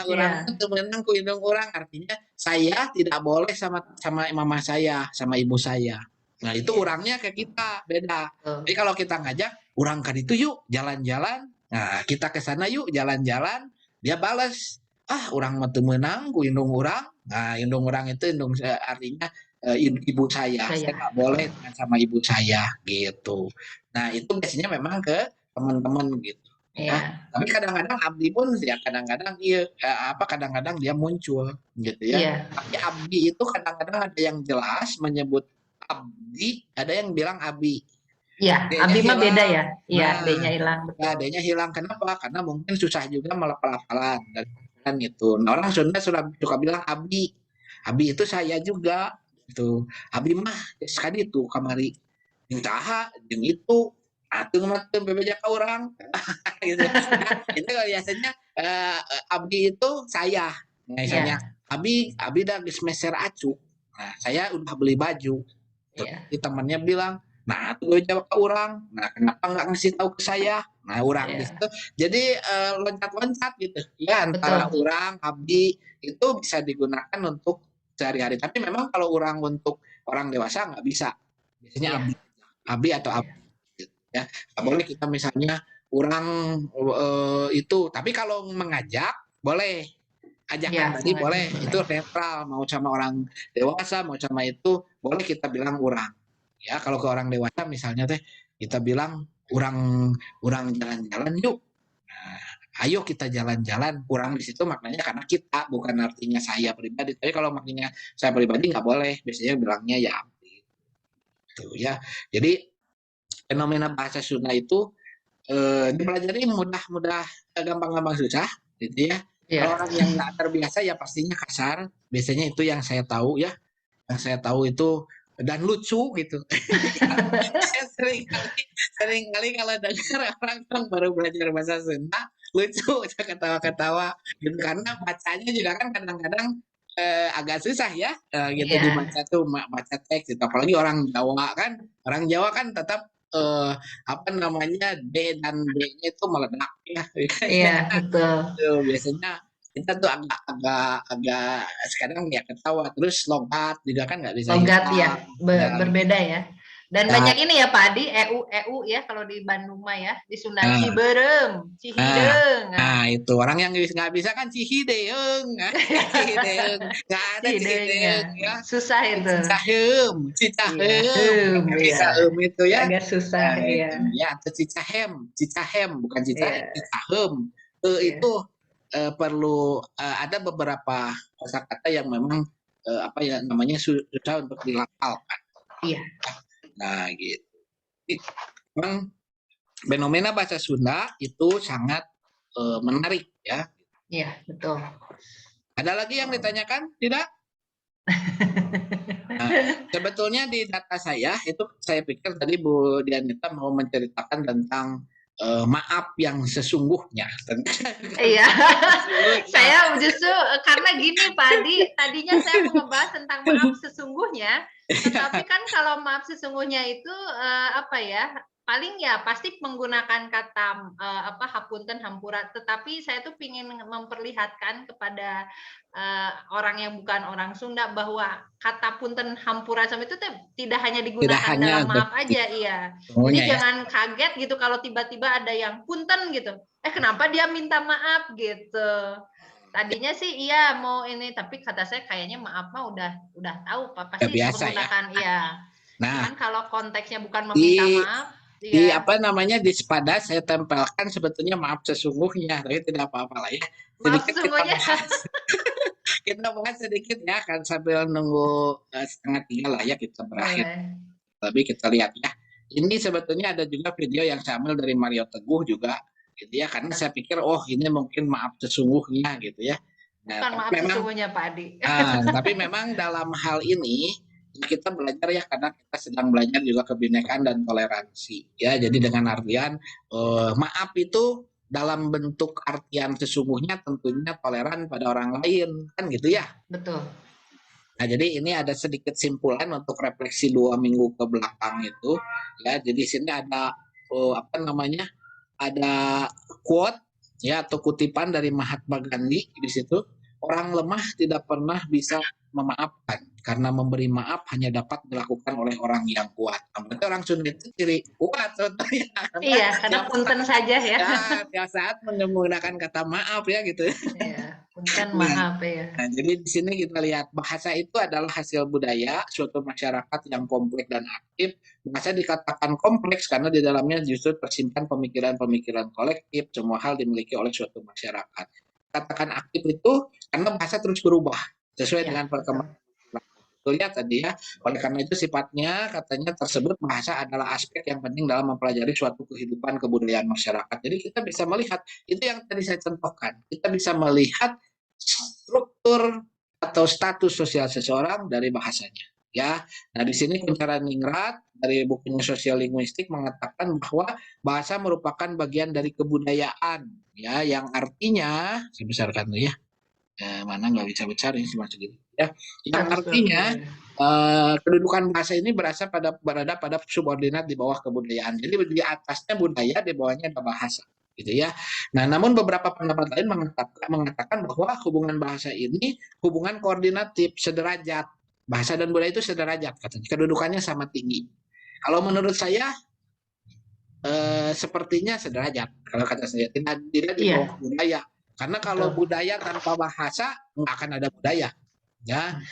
Urang Iya. mah teu meunang ku indung urang, artinya saya tidak boleh sama sama mama saya, sama ibu saya. Nah, itu Iya. urangnya ke kita beda. Betul. Jadi kalau kita ngajak urang ka ditu yuk, jalan-jalan. Nah, kita ke sana yuk, jalan-jalan. Dia balas, urang mah teu meunang ku indung urang. Nah, indung urang itu artinya ibu saya. Saya nggak boleh dengan sama ibu saya gitu. Nah, itu biasanya memang ke teman-teman gitu. Ya. Iya. Tapi kadang-kadang abdi pun ya kadang-kadang kadang-kadang dia muncul gitu ya. Iya. Tapi abdi itu kadang-kadang ada yang jelas menyebut abdi, ada yang bilang abi. Iya, D-nya abdi mah hilang. beda ya. Iya, Nah, D-nya hilang betul. ya D-nya hilang. Kenapa? Karena mungkin susah juga melafal-lafalan dan gitu. Nah, orang Sunda suka bilang abi. Abi itu saya juga gitu. Abi mah sekali itu kamari jeung saha jeung itu atuh mah teu bebeja ka urang gitu. Nah, itu biasanya abdi itu saya. Misalnya abi da geus meser acu. Nah, saya udah beli baju. Terus temannya bilang, nah tuh jawab ke orang, nah kenapa nggak ngasih tahu ke saya? Nah orang gitu, jadi loncat-loncat gitu, ya antara orang abdi itu bisa digunakan untuk sehari-hari. Tapi memang kalau orang untuk orang dewasa nggak bisa, biasanya abdi atau abdi, gitu, ya. Nggak boleh kita misalnya orang itu, tapi kalau mengajak boleh. Ajakan tadi boleh, itu netral, mau sama orang dewasa, mau sama itu, boleh kita bilang orang. Ya, kalau ke orang dewasa misalnya teh kita bilang orang jalan-jalan yuk. Nah, ayo kita jalan-jalan. Kurang di situ maknanya karena kita, bukan artinya saya pribadi. Tapi kalau maknanya saya pribadi nggak boleh. Biasanya bilangnya ya. Gitu ya. Jadi fenomena bahasa Sunda itu dipelajari mudah-mudah, gampang-gampang susah, gitu ya. Kalau orang yang nggak terbiasa ya pastinya kasar. Biasanya itu yang saya tahu ya. Yang saya tahu itu dan lucu gitu. sering kali kalau dengar orang kan baru belajar bahasa Sunda lucu, ketawa-ketawa gitu karena bacanya juga kan kadang-kadang agak susah ya gitu dibaca tuh baca teks gitu. Apalagi orang Jawa kan tetap apa namanya D dan B-nya itu meledak ya. Iya betul. Tuh, biasanya kita tuh agak sekarang ya ketawa. Terus logat juga kan nggak bisa Logat hilang. ya, berbeda ya. Dan Nah. banyak ini ya Pak Adi, EU ya kalau di Bandung mah ya, di Sunda Nah. Ciberem, Cihideng. Nah itu orang yang nggak bisa kan Cihideung, Cihideung, nggak ada Cihideung ya. Susah itu. Cicahem, Cicahem itu ya. Agak susah ya. Ya atau Cicahem bukan Cicahem. Itu perlu ada beberapa kosakata yang memang namanya susah untuk dilafalkan. Iya. Nah gitu. Memang fenomena bahasa Sunda itu sangat menarik ya. Iya betul. Ada lagi yang ditanyakan? Tidak? Nah, sebetulnya di data saya itu saya pikir tadi Bu Dianita mau menceritakan tentang maaf yang sesungguhnya. Iya, saya justru karena gini Pak Adi, tadinya saya mau ngebahas tentang maaf sesungguhnya, tetapi kan kalau maaf sesungguhnya itu paling ya pasti menggunakan kata hapunten, hampura, tetapi saya tuh ingin memperlihatkan kepada orang yang bukan orang Sunda bahwa kata punten, hampura sama itu tidak hanya digunakan dalam maaf aja, iya. Jadi jangan kaget gitu kalau tiba-tiba ada yang punten gitu. Kenapa dia minta maaf gitu. Tadinya sih iya mau ini, tapi kata saya kayaknya maaf mah udah tahu Pak, pasti menggunakan ya. Nah, cuman kalau konteksnya bukan meminta maaf, di sepada saya tempelkan sebetulnya maaf sesungguhnya, tapi tidak apa-apa lah ya. Maaf sesungguhnya. Kita bahas sedikit ya, kan sambil nunggu 2:30 lah ya kita berakhir. Tapi kita lihat ya. Ini sebetulnya ada juga video yang saya ambil dari Mario Teguh juga, gitu ya. Karena saya pikir, ini mungkin maaf sesungguhnya gitu ya. Nah, bukan maaf sesungguhnya Pak Adi. Tapi memang dalam hal ini kita belajar ya, karena kita sedang belajar juga kebinekaan dan toleransi ya. Jadi dengan artian maaf itu dalam bentuk artian sesungguhnya tentunya toleran pada orang lain, kan gitu ya. Betul. Nah, jadi ini ada sedikit simpulan untuk refleksi 2 minggu ke belakang itu ya. Jadi sini ada ada quote ya atau kutipan dari Mahatma Gandhi di situ. Orang lemah tidak pernah bisa memaafkan karena memberi maaf hanya dapat dilakukan oleh orang yang kuat. Berarti orang Sunda itu ciri kuat sebetulnya. Iya, karena punten saja ya. Tiap saat menggunakan kata maaf ya gitu. Iya, punten maaf ya. Nah, jadi di sini kita lihat bahasa itu adalah hasil budaya suatu masyarakat yang kompleks dan aktif. Bahasa dikatakan kompleks karena di dalamnya justru tersimpan pemikiran-pemikiran kolektif, semua hal dimiliki oleh suatu masyarakat. Katakan aktif itu karena bahasa terus berubah sesuai dengan perkembangan. Lihat tadi ya, oleh karena itu sifatnya katanya tersebut bahasa adalah aspek yang penting dalam mempelajari suatu kehidupan kebudayaan masyarakat. Jadi kita bisa melihat itu yang tadi saya contohkan. Kita bisa melihat struktur atau status sosial seseorang dari bahasanya. Ya, nah di sini Kunchara Ningrat dari bukunya Sosial Linguistik mengatakan bahwa bahasa merupakan bagian dari kebudayaan, ya, yang artinya saya besarkan dulu ya, mana nggak bisa besar ini cuma segini, ya, yang artinya kedudukan bahasa ini berada pada subordinat di bawah kebudayaan. Jadi di atasnya budaya, di bawahnya ada bahasa, gitu ya. Nah, namun beberapa pendapat lain mengatakan bahwa hubungan bahasa ini hubungan koordinatif sederajat. Bahasa dan budaya itu sederajat katanya, kedudukannya sama tinggi. Kalau menurut saya sepertinya sederajat. Kalau kata saya tidak di bawah budaya. Karena kalau budaya tanpa bahasa nggak akan ada budaya. Ya,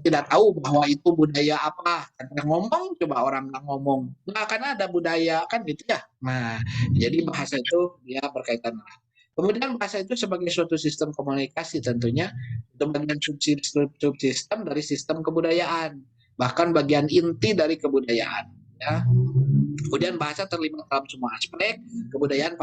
tidak tahu bahwa itu budaya apa. Karena ngomong, coba orang nggak ngomong, nggak akan ada budaya kan gitu ya. Nah, jadi bahasa itu dia berkaitan erat. Kemudian bahasa itu sebagai suatu sistem komunikasi tentunya itu bagian subsistem dari sistem kebudayaan, bahkan bagian inti dari kebudayaan. Ya. Kemudian bahasa terlibat dalam semua aspek kebudayaan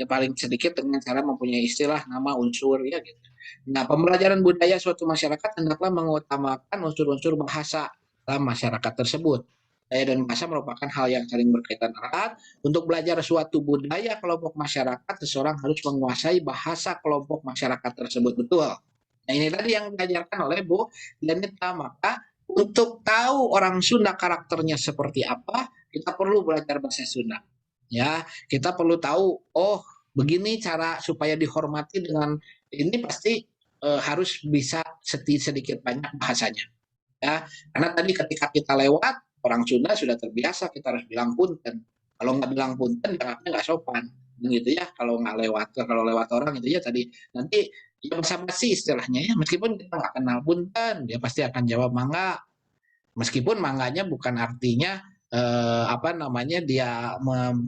paling sedikit dengan cara mempunyai istilah, nama, unsur ya gitu. Nah, pembelajaran budaya suatu masyarakat hendaklah mengutamakan unsur-unsur bahasa dalam masyarakat tersebut. Budaya dan bahasa merupakan hal yang saling berkaitan erat. Untuk belajar suatu budaya kelompok masyarakat, seseorang harus menguasai bahasa kelompok masyarakat tersebut, betul. Nah, ini tadi yang diajarkan oleh Bu Dianita. Maka untuk tahu orang Sunda karakternya seperti apa, kita perlu belajar bahasa Sunda. Ya, kita perlu tahu, begini cara supaya dihormati dengan ini pasti harus bisa sedikit banyak bahasanya. Ya, karena tadi ketika kita lewat, orang Sunda sudah terbiasa kita harus bilang punten. Kalau nggak bilang punten, dianggapnya nggak sopan, gitu ya. Kalau lewat orang itu ya tadi nanti ya basa-basi istilahnya ya. Meskipun kita nggak kenal punten, dia pasti akan jawab mangga. Meskipun mangganya bukan artinya dia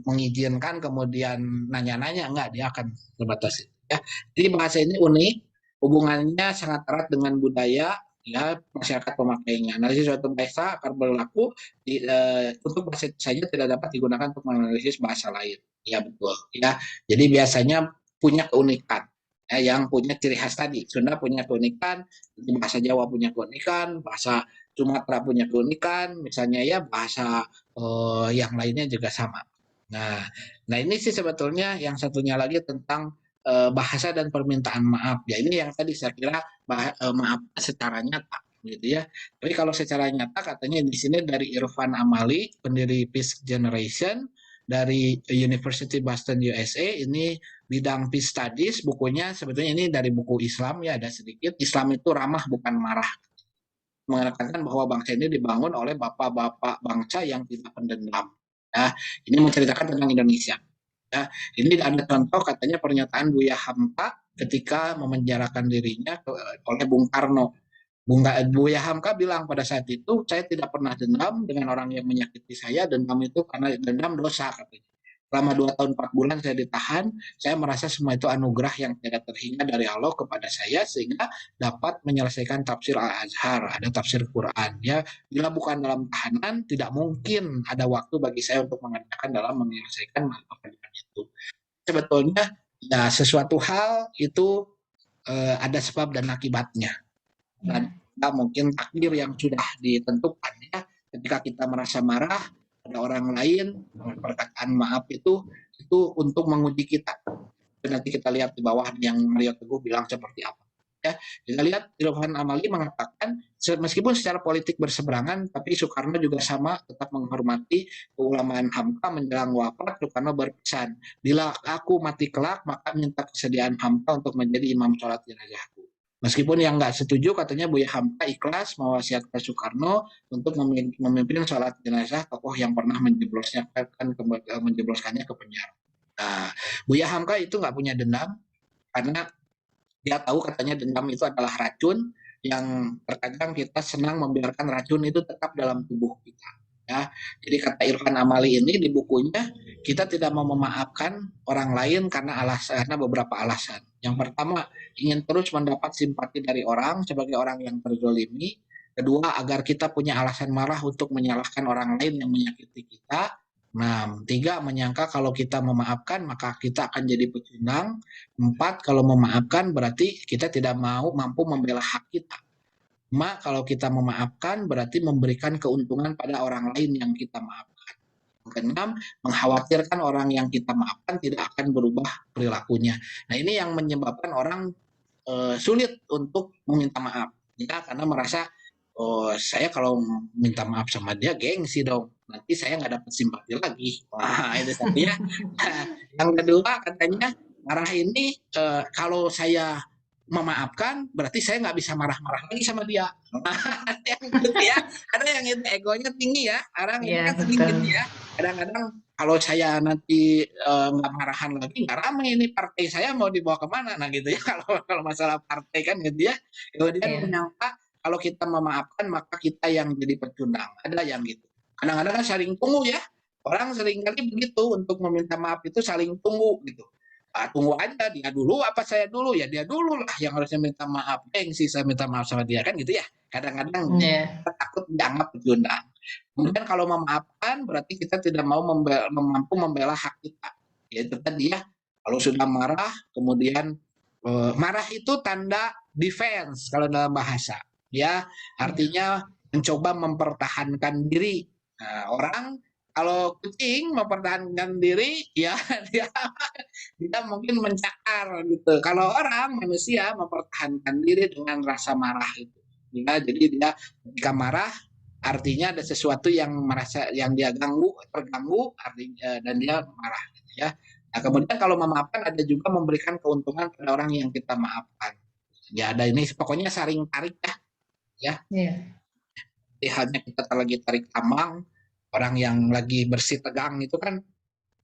mengizinkan kemudian nanya-nanya, enggak, dia akan terbatas ya. Jadi bahasa ini unik, hubungannya sangat erat dengan budaya ya masyarakat pemakainya. Analisis suatu bahasa akan berlaku untuk bahasa itu saja, tidak dapat digunakan untuk menganalisis bahasa lain. Ya betul ya. Jadi biasanya punya keunikan. Yang punya ciri khas tadi. Sunda punya keunikan, bahasa Jawa punya keunikan, bahasa Sumatera punya keunikan, misalnya ya bahasa yang lainnya juga sama. Nah ini sih sebetulnya yang satunya lagi tentang bahasa dan permintaan maaf. Ya ini yang tadi saya kira maaf secara nyata, gitu ya. Tapi kalau secara nyata katanya di sini dari Irfan Amali, pendiri Peace Generation dari University Boston USA, ini bidang Peace Studies, bukunya sebetulnya ini dari buku Islam ya, ada sedikit. Islam itu ramah bukan marah. Mengatakan bahwa bangsa ini dibangun oleh bapak-bapak bangsa yang tidak pendendam. Ya, ini menceritakan tentang Indonesia. Ya, ini ada contoh katanya pernyataan Buya Hamka ketika memenjarakan dirinya oleh Bung Karno. Buya Hamka bilang pada saat itu, saya tidak pernah dendam dengan orang yang menyakiti saya, dendam itu karena dendam dosa katanya. Selama 2 tahun 4 bulan saya ditahan, saya merasa semua itu anugerah yang tidak terhingga dari Allah kepada saya, sehingga dapat menyelesaikan tafsir Al-Azhar, ada tafsir Quran. Ya, bila bukan dalam tahanan, tidak mungkin ada waktu bagi saya untuk mengerjakan dalam menyelesaikan pekerjaan itu. Sebetulnya, ya sesuatu hal itu ada sebab dan akibatnya. Dan kita mungkin takdir yang sudah ditentukan ya, ketika kita merasa marah ada orang lain, perkataan maaf itu untuk menguji kita. Nanti kita lihat di bawah yang Mario Teguh bilang seperti apa. Ya, kita lihat Irfan Amali mengatakan meskipun secara politik berseberangan, tapi Soekarno juga sama tetap menghormati keulamaan Hamka. Menjelang wafat, Soekarno berpesan, bila aku mati kelak, maka minta kesediaan Hamka untuk menjadi imam sholat jenazahku. Meskipun yang nggak setuju, katanya Buya Hamka ikhlas mewasiatkan Soekarno untuk memimpin sholat jenazah tokoh yang pernah menjebloskannya ke penjara. Nah, Buya Hamka itu nggak punya dendam karena dia tahu katanya dendam itu adalah racun yang terkadang kita senang membiarkan racun itu tetap dalam tubuh kita. Ya, jadi kata Irfan Amali ini di bukunya, kita tidak mau memaafkan orang lain karena beberapa alasan. Yang pertama, ingin terus mendapat simpati dari orang sebagai orang yang terzolimi. Kedua, agar kita punya alasan marah untuk menyalahkan orang lain yang menyakiti kita. Nah, 3, menyangka kalau kita memaafkan maka kita akan jadi pecundang. 4, kalau memaafkan berarti kita tidak mampu membela hak kita. 5, kalau kita memaafkan berarti memberikan keuntungan pada orang lain yang kita maafkan. 6, mengkhawatirkan orang yang kita maafkan tidak akan berubah perilakunya. Nah ini yang menyebabkan orang sulit untuk meminta maaf. Ya, karena merasa saya kalau minta maaf sama dia gengsi dong. Nanti saya nggak dapat simpati lagi. Wah itu tadi ya. Yang kedua katanya marah ini kalau saya memaafkan berarti saya nggak bisa marah-marah lagi sama dia. Ada yang itu egonya tinggi ya, orang ini kan sedikit ya. Kadang-kadang kalau saya nanti nggak marahan lagi, nggak ramai ini partai saya mau dibawa kemana, nah gitu ya. Kalau masalah partai kan gitu ya. Kemudian menyangka kalau kita memaafkan maka kita yang jadi pecundang. Ada yang gitu. Kadang-kadang kan saling tunggu ya. Orang seringkali begitu untuk meminta maaf itu saling tunggu gitu. Tunggu aja dia dulu apa saya dulu, ya dia dulu lah yang harusnya minta maaf, sih saya minta maaf sama dia kan gitu ya. Kadang-kadang kita takut dianggap pecundang. Kemudian kalau memaafkan berarti kita tidak mau mampu membela hak kita. Ya itu tadi ya, kalau sudah marah kemudian marah itu tanda defense kalau dalam bahasa ya, artinya mencoba mempertahankan diri. Nah, orang kalau kucing mempertahankan diri, ya dia mungkin mencakar gitu. Kalau orang manusia mempertahankan diri dengan rasa marah itu. Ya, jadi dia ketika marah artinya ada sesuatu yang merasa yang dia terganggu artinya dan dia marah gitu ya. Nah, kemudian kalau memaafkan ada juga memberikan keuntungan pada orang yang kita maafkan. Ya ada ini pokoknya saling tarik ya. Iya. Halnya kita lagi tarik tambang, orang yang lagi bersih tegang itu kan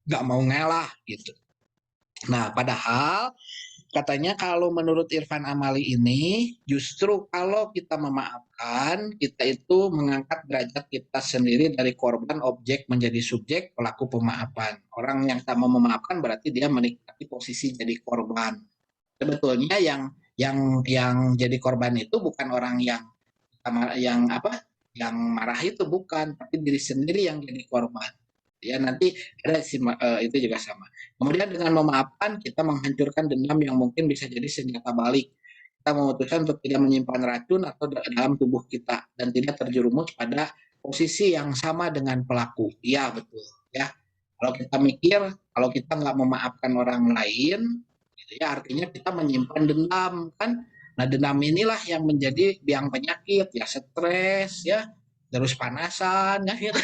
nggak mau ngalah gitu. Nah, padahal katanya kalau menurut Irfan Amali ini, justru kalau kita memaafkan, kita itu mengangkat derajat kita sendiri dari korban objek menjadi subjek pelaku pemaafan. Orang yang tak mau memaafkan berarti dia menikmati posisi jadi korban. Sebetulnya yang jadi korban itu bukan orang yang marah itu bukan, tapi diri sendiri yang jadi korban. Ya nanti ada itu juga sama. Kemudian dengan memaafkan kita menghancurkan dendam yang mungkin bisa jadi senjata balik. Kita memutuskan untuk tidak menyimpan racun atau dalam tubuh kita dan tidak terjerumus pada posisi yang sama dengan pelaku. Iya betul. Ya kalau kita mikir kalau kita nggak memaafkan orang lain, gitu ya artinya kita menyimpan dendam kan. Nah dendam inilah yang menjadi biang penyakit ya stres ya. Terus panasan ya gitu.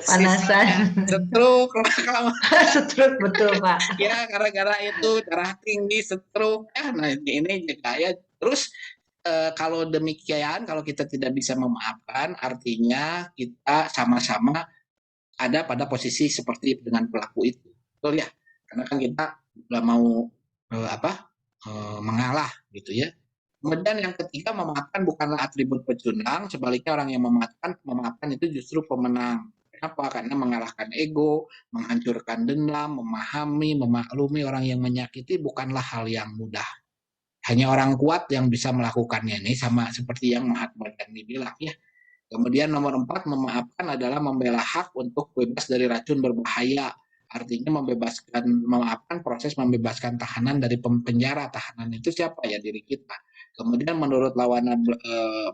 Panasan. Stroke Stroke betul Pak. ya gara-gara itu darah tinggi stroke ya nah ini juga ya terus kalau demikian kalau kita tidak bisa memaafkan artinya kita sama-sama ada pada posisi seperti dengan pelaku itu betul ya karena kan kita nggak mau mengalah gitu ya. Kemudian yang ketiga, memaafkan bukanlah atribut pecundang, sebaliknya orang yang memaafkan itu justru pemenang. Kenapa? Karena mengalahkan ego, menghancurkan dendam, memahami, memaklumi orang yang menyakiti bukanlah hal yang mudah. Hanya orang kuat yang bisa melakukannya ini, sama seperti yang Mahatma Gandhi bilang ya. Kemudian nomor 4, memaafkan adalah membela hak untuk bebas dari racun berbahaya. Artinya memaafkan proses membebaskan tahanan dari penjara. Tahanan itu siapa ya? Diri kita. Kemudian menurut Lawana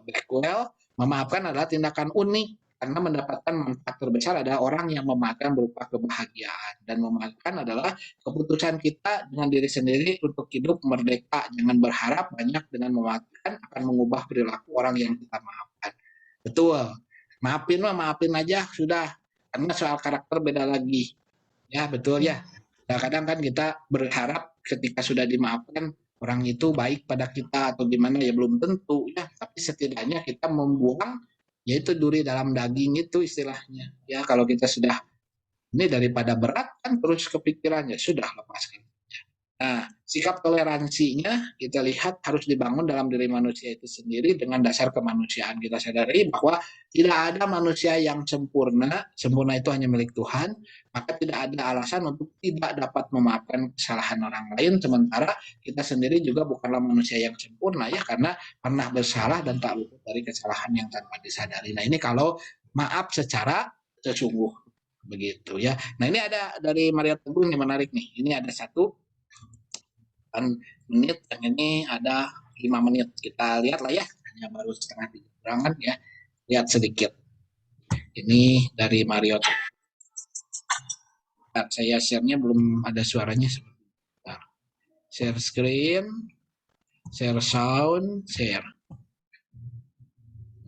Blackwell, memaafkan adalah tindakan unik karena mendapatkan manfaat terbesar adalah orang yang memaafkan berupa kebahagiaan dan memaafkan adalah keputusan kita dengan diri sendiri untuk hidup merdeka. Jangan berharap banyak dengan memaafkan akan mengubah perilaku orang yang kita maafkan. Betul. Maafin aja sudah. Karena soal karakter beda lagi. Ya betul ya. Nah, kadang kan kita berharap ketika sudah dimaafkan orang itu baik pada kita atau gimana ya belum tentu ya. Tapi setidaknya kita membuang yaitu duri dalam daging itu istilahnya. Ya kalau kita sudah ini daripada berat kan terus kepikirannya sudah lepaskan. Nah, sikap toleransinya kita lihat harus dibangun dalam diri manusia itu sendiri dengan dasar kemanusiaan. Kita sadari bahwa tidak ada manusia yang sempurna, sempurna itu hanya milik Tuhan, maka tidak ada alasan untuk tidak dapat memaafkan kesalahan orang lain, sementara kita sendiri juga bukanlah manusia yang sempurna ya, karena pernah bersalah dan tak luput dari kesalahan yang tanpa disadari. Nah ini kalau maaf secara sesungguh begitu ya. Nah ini ada dari Maria Teguh yang menarik nih, ini ada 1 menit, yang ini ada 5 menit. Kita lihat lah ya, hanya baru setengah 3 kurangan ya. Lihat sedikit. Ini dari Mario. Nah, saya share-nya belum ada suaranya. Sebentar. Share screen, share sound, share.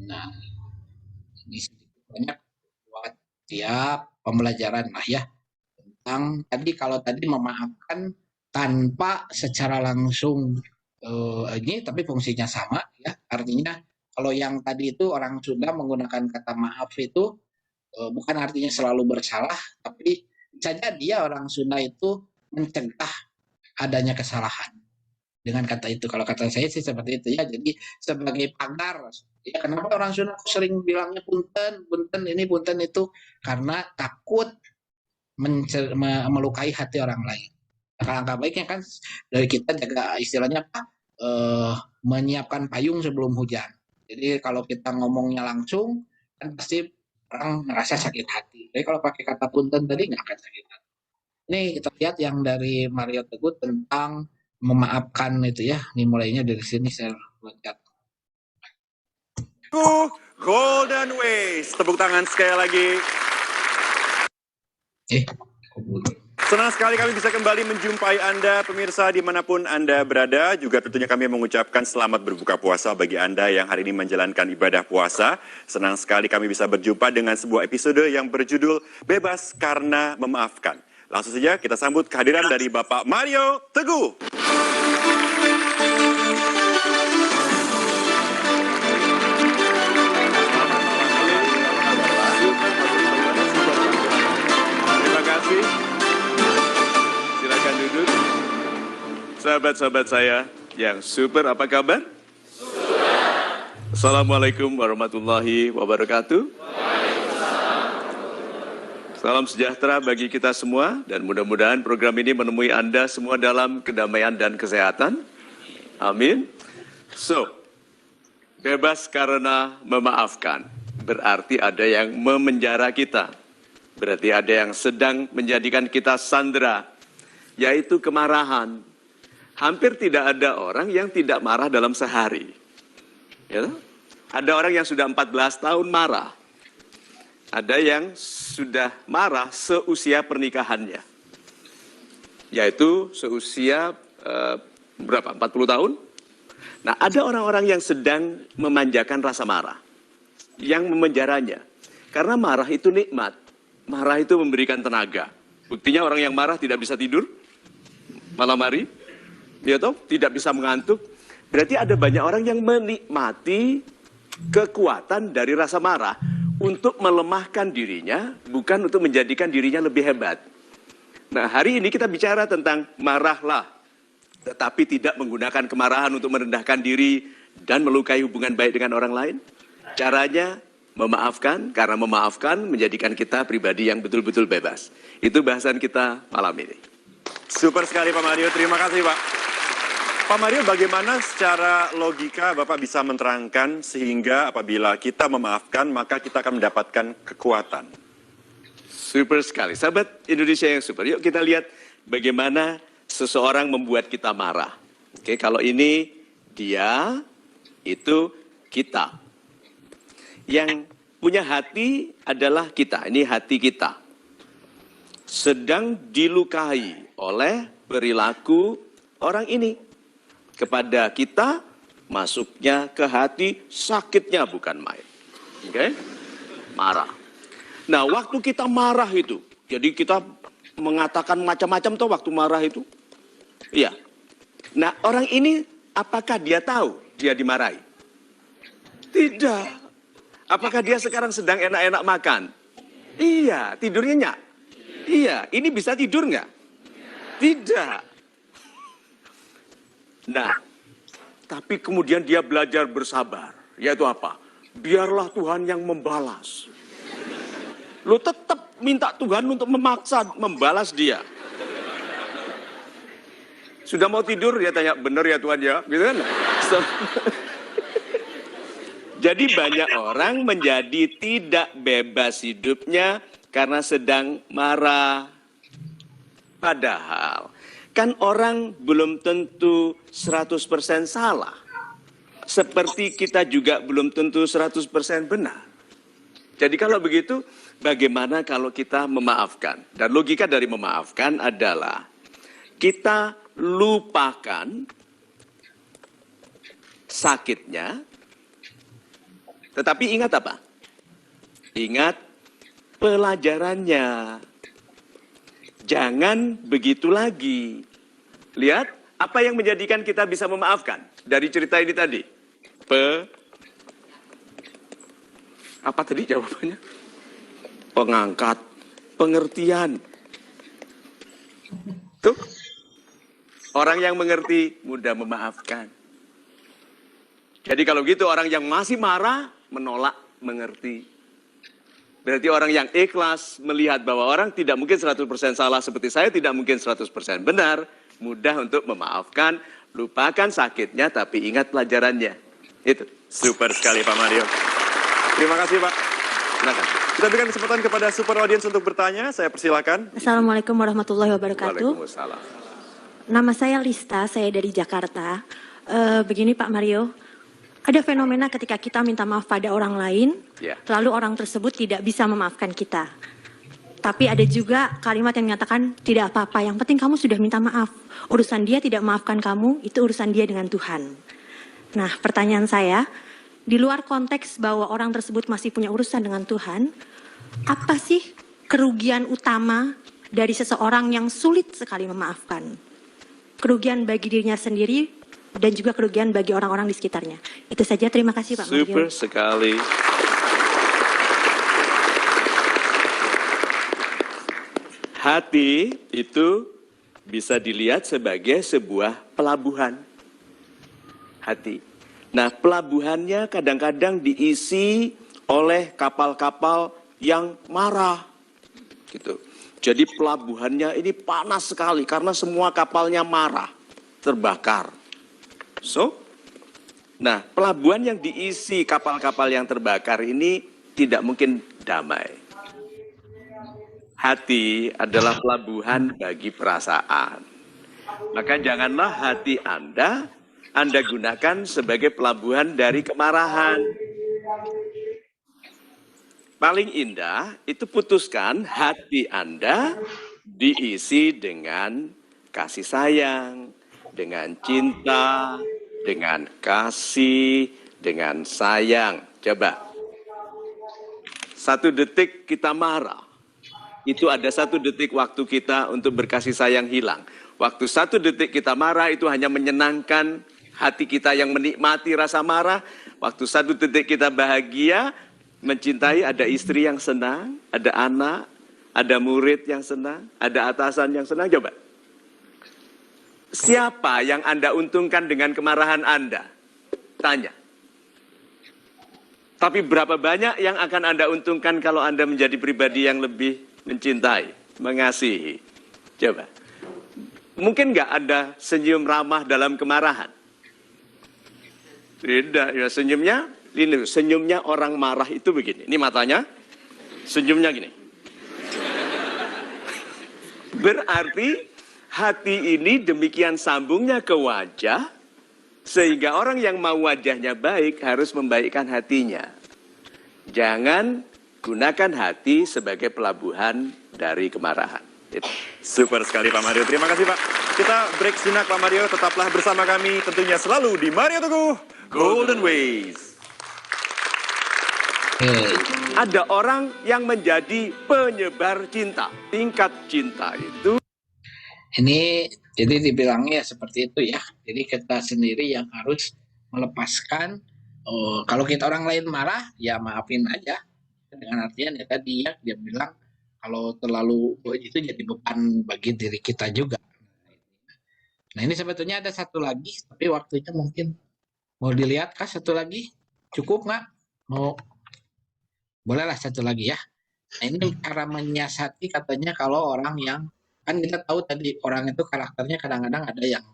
Nah, ini sedikit banyak buat tiap pembelajaran lah ya. Tentang kalau tadi memaafkan tanpa secara langsung ini tapi fungsinya sama ya artinya kalau yang tadi itu orang Sunda menggunakan kata maaf itu bukan artinya selalu bersalah tapi saja dia orang Sunda itu mencegah adanya kesalahan dengan kata itu. Kalau kata saya sih seperti itu ya, jadi sebagai pagar ya. Kenapa orang Sunda sering bilangnya punten ini punten itu karena takut melukai hati orang lain. Langkah baiknya kan dari kita jaga istilahnya menyiapkan payung sebelum hujan. Jadi kalau kita ngomongnya langsung kan pasti orang merasa sakit hati. Jadi kalau pakai kata punten tadi nggak akan sakit hati. Ini kita lihat yang dari Mario Teguh tentang memaafkan itu ya. Ini mulainya dari sini saya loncat. Golden Ways. Tepuk tangan sekali lagi. Senang sekali kami bisa kembali menjumpai Anda pemirsa dimanapun Anda berada. Juga tentunya kami mengucapkan selamat berbuka puasa bagi Anda yang hari ini menjalankan ibadah puasa. Senang sekali kami bisa berjumpa dengan sebuah episode yang berjudul Bebas Karena Memaafkan. Langsung saja kita sambut kehadiran dari Bapak Mario Teguh. Terima kasih. Silakan duduk. Sahabat-sahabat saya yang super, apa kabar? Assalamualaikum warahmatullahi wabarakatuh. Salam sejahtera bagi kita semua dan mudah-mudahan program ini menemui Anda semua dalam kedamaian dan kesehatan. Amin. So, bebas karena memaafkan. Berarti ada yang memenjara kita. Berarti ada yang sedang menjadikan kita sandera, yaitu kemarahan. Hampir tidak ada orang yang tidak marah dalam sehari. Ya? Ada orang yang sudah 14 tahun marah. Ada yang sudah marah seusia pernikahannya. Yaitu seusia berapa? 40 tahun? Nah, ada orang-orang yang sedang memanjakan rasa marah. Yang memenjaranya. Karena marah itu nikmat. Marah itu memberikan tenaga. Buktinya orang yang marah tidak bisa tidur malam hari. Ya toh, tidak bisa mengantuk. Berarti ada banyak orang yang menikmati kekuatan dari rasa marah untuk melemahkan dirinya, bukan untuk menjadikan dirinya lebih hebat. Nah, hari ini kita bicara tentang marahlah, tetapi tidak menggunakan kemarahan untuk merendahkan diri dan melukai hubungan baik dengan orang lain. Caranya memaafkan, karena memaafkan menjadikan kita pribadi yang betul-betul bebas. Itu bahasan kita malam ini. Super sekali Pak Mario, terima kasih Pak. Pak Mario, bagaimana secara logika Bapak bisa menerangkan sehingga apabila kita memaafkan, maka kita akan mendapatkan kekuatan? Super sekali. Sahabat Indonesia yang super, yuk kita lihat bagaimana seseorang membuat kita marah. Oke, kalau ini dia, itu kita. Yang punya hati adalah kita, ini hati kita. Sedang dilukai oleh perilaku orang ini. Kepada kita, masuknya ke hati, sakitnya bukan main. Oke? Marah. Nah, waktu kita marah itu, jadi kita mengatakan macam-macam tuh waktu marah itu. Iya. Nah, orang ini, apakah dia tahu dia dimarahi? Tidak. Apakah dia sekarang sedang enak-enak makan? Iya. Tidurnya nyak? Iya. Ini bisa tidur nggak? Tidak. Nah, tapi kemudian dia belajar bersabar. Yaitu apa? Biarlah Tuhan yang membalas. Lo tetap minta Tuhan untuk memaksa membalas dia. Sudah mau tidur, dia tanya, benar ya Tuhan ya? Gitu kan? So, jadi banyak orang menjadi tidak bebas hidupnya karena sedang marah. Padahal kan orang belum tentu 100% salah. Seperti kita juga belum tentu 100% benar. Jadi kalau begitu, bagaimana kalau kita memaafkan? Dan logika dari memaafkan adalah kita lupakan sakitnya. Tetapi ingat apa? Ingat pelajarannya. Jangan begitu lagi. Lihat, apa yang menjadikan kita bisa memaafkan? Dari cerita ini tadi. Apa tadi jawabannya? Pengangkat, pengertian. Tuh. Orang yang mengerti mudah memaafkan. Jadi kalau gitu orang yang masih marah menolak mengerti. Berarti orang yang ikhlas melihat bahwa orang tidak mungkin 100% salah seperti saya, tidak mungkin 100% benar, mudah untuk memaafkan, lupakan sakitnya, tapi ingat pelajarannya. Itu. Super sekali Pak Mario. Terima kasih Pak. Silakan. Kita berikan kesempatan kepada super audience untuk bertanya. Saya persilakan. Assalamualaikum warahmatullahi wabarakatuh. Waalaikumsalam. Nama saya Lista, saya dari Jakarta. Begini Pak Mario. Ada fenomena ketika kita minta maaf pada orang lain, lalu orang tersebut tidak bisa memaafkan kita. Tapi ada juga kalimat yang menyatakan tidak apa-apa, yang penting kamu sudah minta maaf. Urusan dia tidak memaafkan kamu, itu urusan dia dengan Tuhan. Nah, pertanyaan saya, di luar konteks bahwa orang tersebut masih punya urusan dengan Tuhan, apa sih kerugian utama dari seseorang yang sulit sekali memaafkan. Kerugian bagi dirinya sendiri dan juga kerugian bagi orang-orang di sekitarnya. Itu saja, terima kasih Pak Mario. Super sekali. Hati itu bisa dilihat sebagai sebuah pelabuhan. Hati. Nah, pelabuhannya kadang-kadang diisi oleh kapal-kapal yang marah. Gitu. Jadi pelabuhannya ini panas sekali karena semua kapalnya marah, terbakar. Nah, pelabuhan yang diisi kapal-kapal yang terbakar ini tidak mungkin damai. Hati adalah pelabuhan bagi perasaan. Maka janganlah hati Anda gunakan sebagai pelabuhan dari kemarahan. Paling indah itu putuskan hati Anda diisi dengan kasih sayang, dengan cinta, dengan kasih, dengan sayang. Coba. 1 detik kita marah. Itu ada 1 detik waktu kita untuk berkasih sayang hilang. Waktu 1 detik kita marah itu hanya menyenangkan hati kita yang menikmati rasa marah. Waktu 1 detik kita bahagia, mencintai, ada istri yang senang, ada anak, ada murid yang senang, ada atasan yang senang. Coba. Siapa yang Anda untungkan dengan kemarahan Anda? Tanya. Tapi berapa banyak yang akan Anda untungkan kalau Anda menjadi pribadi yang lebih mencintai, mengasihi? Coba. Mungkin nggak ada senyum ramah dalam kemarahan? Tidak, ya senyumnya, ini senyumnya orang marah itu begini. Ini matanya, senyumnya gini. Berarti hati ini demikian sambungnya ke wajah, sehingga orang yang mau wajahnya baik harus membaikkan hatinya. Jangan gunakan hati sebagai pelabuhan dari kemarahan. Super sekali Pak Mario. Terima kasih Pak. Kita break sejenak Pak Mario. Tetaplah bersama kami tentunya selalu di Mario Teguh Golden Ways. Ada orang yang menjadi penyebar cinta. Tingkat cinta itu. Ini jadi dibilangnya seperti itu ya. Jadi kita sendiri yang harus melepaskan. Kalau kita orang lain marah, ya maafin aja. Dengan artian ya tadi ya, dia bilang kalau terlalu itu jadi beban bagi diri kita juga. Nah ini sebetulnya ada satu lagi, tapi waktunya mungkin mau dilihat kah satu lagi? Cukup nggak? Bolehlah satu lagi ya. Nah ini cara menyiasati katanya kalau orang yang, kan kita tahu tadi orang itu karakternya kadang-kadang ada yang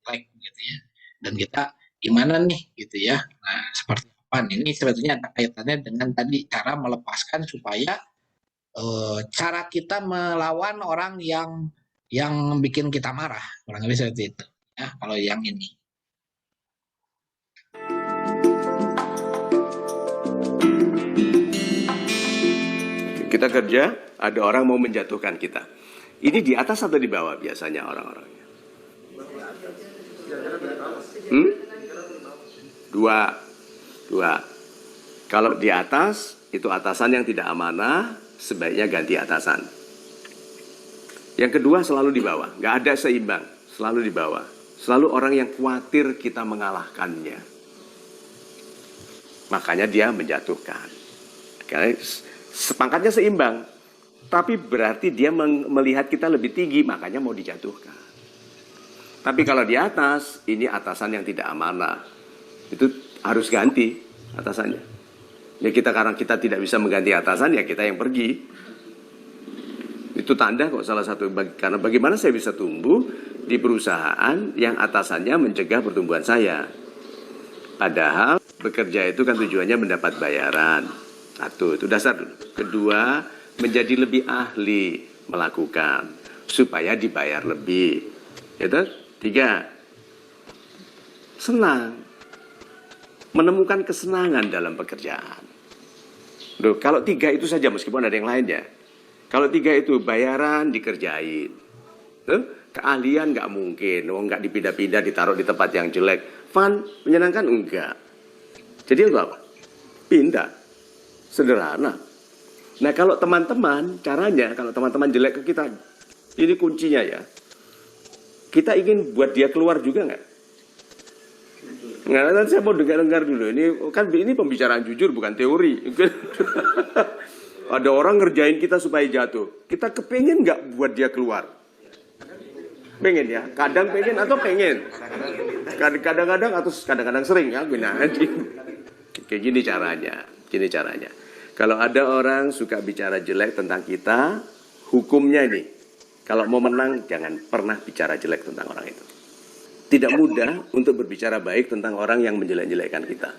like gitu ya. Dan kita gimana nih gitu ya. Nah seperti apa? Ini sebetulnya ada kaitannya dengan tadi cara melepaskan supaya cara kita melawan orang yang bikin kita marah, kurang lebih seperti itu ya kalau yang ini. Kita kerja, ada orang mau menjatuhkan kita. Ini di atas atau di bawah biasanya orang-orangnya? Dua. Kalau di atas, itu atasan yang tidak amanah, sebaiknya ganti atasan. Yang kedua selalu di bawah, nggak ada seimbang, selalu di bawah. Selalu orang yang khawatir kita mengalahkannya. Makanya dia menjatuhkan. Karena pangkatnya seimbang, tapi berarti dia melihat kita lebih tinggi, makanya mau dijatuhkan. Tapi kalau di atas, ini atasan yang tidak amanah. Itu harus ganti atasannya. Ya karena kita tidak bisa mengganti atasan, ya kita yang pergi. Itu tanda kok salah satu, karena bagaimana saya bisa tumbuh di perusahaan yang atasannya mencegah pertumbuhan saya. Padahal bekerja itu kan tujuannya mendapat bayaran. Satu, itu dasar dulu. Kedua, menjadi lebih ahli melakukan supaya dibayar lebih. Itu. 3, senang. Menemukan kesenangan dalam pekerjaan. Loh, kalau 3 itu saja meskipun ada yang lainnya. Kalau 3 itu bayaran dikerjain. Keahlian nggak mungkin. Nggak dipindah-pindah ditaruh di tempat yang jelek. Fun, menyenangkan enggak. Jadi itu apa? Pindah. Sederhana. Nah kalau teman-teman, caranya kalau teman-teman jelek ke kita, Ini kuncinya ya. Kita ingin buat dia keluar juga nggak? Nggak, nanti saya mau dengar dulu. Ini pembicaraan jujur, bukan teori. Ada orang ngerjain kita supaya jatuh. Kita kepengen nggak buat dia keluar? Pengen ya? Kadang pengen atau pengen? Kadang-kadang atau kadang-kadang sering ya. Kayak gini caranya. Kalau ada orang suka bicara jelek tentang kita, hukumnya ini. Kalau mau menang, jangan pernah bicara jelek tentang orang itu. Tidak mudah untuk berbicara baik tentang orang yang menjelek-jelekkan kita.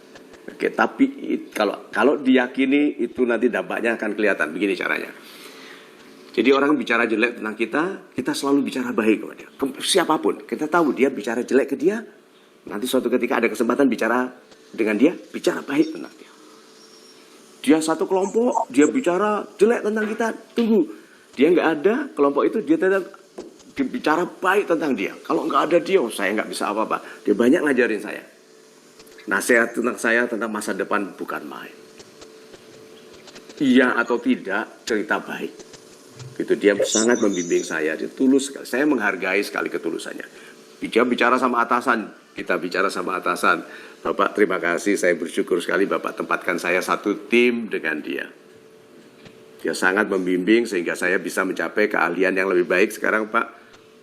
Oke, tapi kalau diyakini itu nanti dampaknya akan kelihatan. Begini caranya. Jadi orang bicara jelek tentang kita selalu bicara baik kepada dia. Siapapun, kita tahu dia bicara jelek ke dia, nanti suatu ketika ada kesempatan bicara dengan dia, bicara baik tentang dia. Dia satu kelompok, dia bicara jelek tentang kita, tunggu. Dia nggak ada, kelompok itu dia tetap bicara baik tentang dia. Kalau nggak ada dia, saya nggak bisa apa-apa. Dia banyak ngajarin saya. Nasihat tentang saya tentang masa depan bukan main. Iya atau tidak, cerita baik. Itu dia sangat membimbing saya. Dia tulus sekali. Saya menghargai sekali ketulusannya. Dia bicara sama atasan, kita bicara sama atasan. Bapak terima kasih, saya bersyukur sekali Bapak tempatkan saya satu tim dengan dia. Dia sangat membimbing sehingga saya bisa mencapai keahlian yang lebih baik sekarang Pak.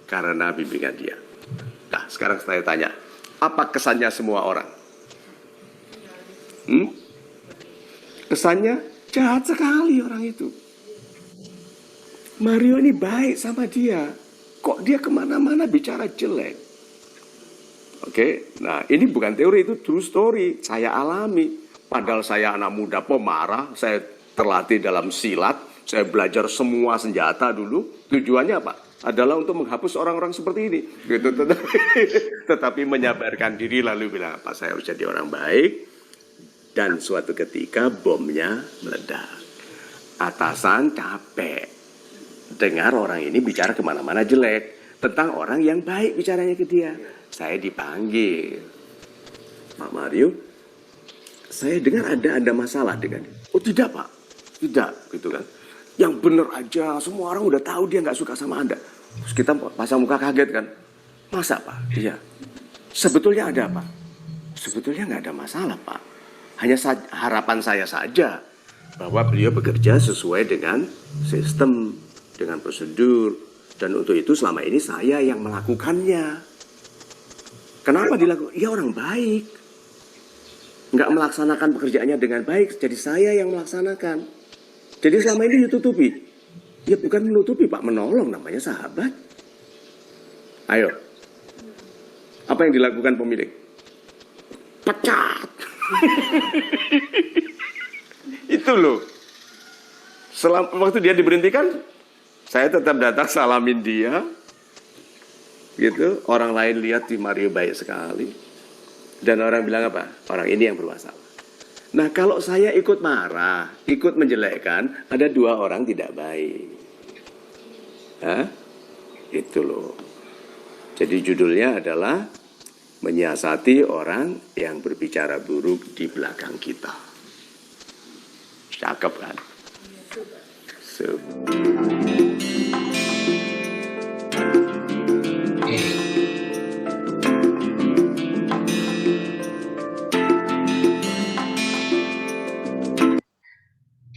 Karena bimbingan dia. Nah, sekarang saya tanya, apa kesannya semua orang? Kesannya jahat sekali orang itu. Mario ini baik sama dia. Kok dia kemana-mana bicara jelek? Oke, nah ini bukan teori, itu true story. Saya alami. Padahal saya anak muda pemarah, saya terlatih dalam silat, saya belajar semua senjata dulu. Tujuannya apa? Adalah untuk menghapus orang-orang seperti ini. Gitu, tetapi menyabarkan diri lalu bilang apa? Saya harus jadi orang baik. Dan suatu ketika bomnya meledak. Atasan capek dengar orang ini bicara kemana-mana jelek tentang orang yang baik bicaranya ke dia. Saya dipanggil, Pak Mario, saya dengar ada masalah dengan dia. Oh tidak Pak, tidak gitu kan. Yang benar aja, semua orang udah tahu dia nggak suka sama Anda. Terus kita pasang muka kaget kan. Masa Pak? Iya. Sebetulnya ada Pak. Sebetulnya nggak ada masalah Pak. Hanya harapan saya saja bahwa beliau bekerja sesuai dengan sistem, dengan prosedur. Dan untuk itu selama ini saya yang melakukannya. Kenapa dilakukan? Ya orang baik. Nggak melaksanakan pekerjaannya dengan baik, jadi saya yang melaksanakan. Jadi selama ini ditutupi. Ya bukan menutupi Pak, menolong, namanya sahabat. Ayo. Apa yang dilakukan pemilik? Pecat. Itu loh. Waktu dia diberhentikan, saya tetap datang salamin dia. Gitu, orang lain lihat di Mario baik sekali. Dan orang bilang apa? Orang ini yang bermasalah. Nah kalau saya ikut marah, ikut menjelekkan, ada dua orang tidak baik. Hah? Itu loh. Jadi judulnya adalah menyiasati orang yang berbicara buruk di belakang kita. Cakep kan?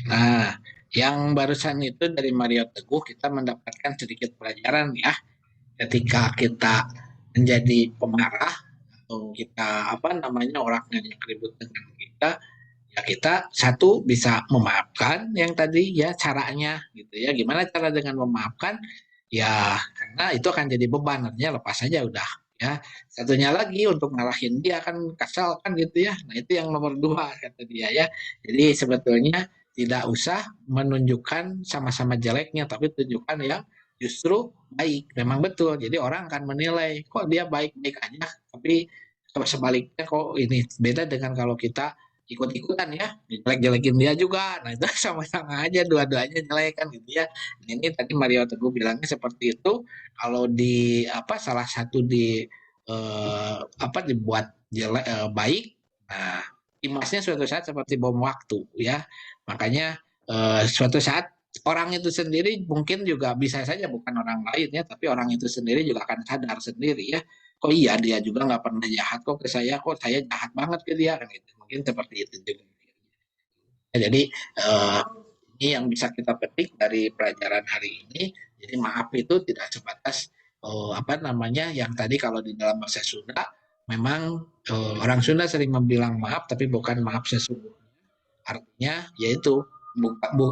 Nah, yang barusan itu dari Mario Teguh kita mendapatkan sedikit pelajaran ya. Ketika kita menjadi pemarah atau kita orang yang ribut dengan kita, ya kita satu bisa memaafkan yang tadi ya caranya gitu ya. Gimana cara dengan memaafkan? Ya karena itu akan jadi beban, artinya lepas saja udah ya. Satunya lagi untuk ngalahin dia kan kasal kan gitu ya. Nah itu yang nomor 2 kata dia ya. Jadi sebetulnya tidak usah menunjukkan sama-sama jeleknya, tapi tunjukkan yang justru baik. Memang betul. Jadi orang akan menilai kok dia baik-baik aja, tapi sebaliknya kok ini beda dengan kalau kita ikut-ikutan ya, jelek-jelekin dia juga. Nah itu sama-sama aja dua-duanya jelek kan gitu ya. Ini tadi Mario Teguh bilangnya seperti itu. Kalau di salah satu dibuat jelek baik, nah imasnya suatu saat seperti bom waktu ya. Makanya suatu saat orang itu sendiri mungkin juga bisa saja bukan orang lain ya, tapi orang itu sendiri juga akan sadar sendiri ya. Kok iya dia juga nggak pernah jahat kok ke saya, kok saya jahat banget ke dia kan gitu. Mungkin seperti itu juga. Ya, jadi ini yang bisa kita petik dari pelajaran hari ini. Jadi maaf itu tidak sebatas yang tadi kalau di dalam bahasa Sunda memang orang Sunda sering bilang maaf tapi bukan maaf sesungguhnya. Artinya yaitu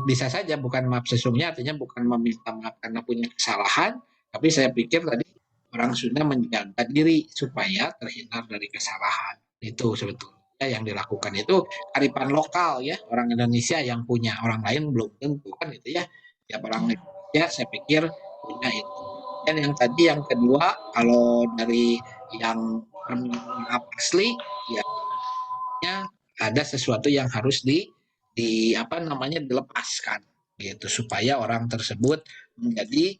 bisa saja bukan maaf sesungguhnya, artinya bukan meminta maaf karena punya kesalahan, tapi saya pikir tadi orang Sunda menjaga diri supaya terhindar dari kesalahan. Itu sebetulnya yang dilakukan itu kearifan lokal ya, orang Indonesia yang punya, orang lain belum tentu kan itu ya. Ya orang Indonesia saya pikir punya itu. Dan yang tadi yang kedua, kalau dari yang maaf asli ya ada sesuatu yang harus dilepaskan gitu supaya orang tersebut menjadi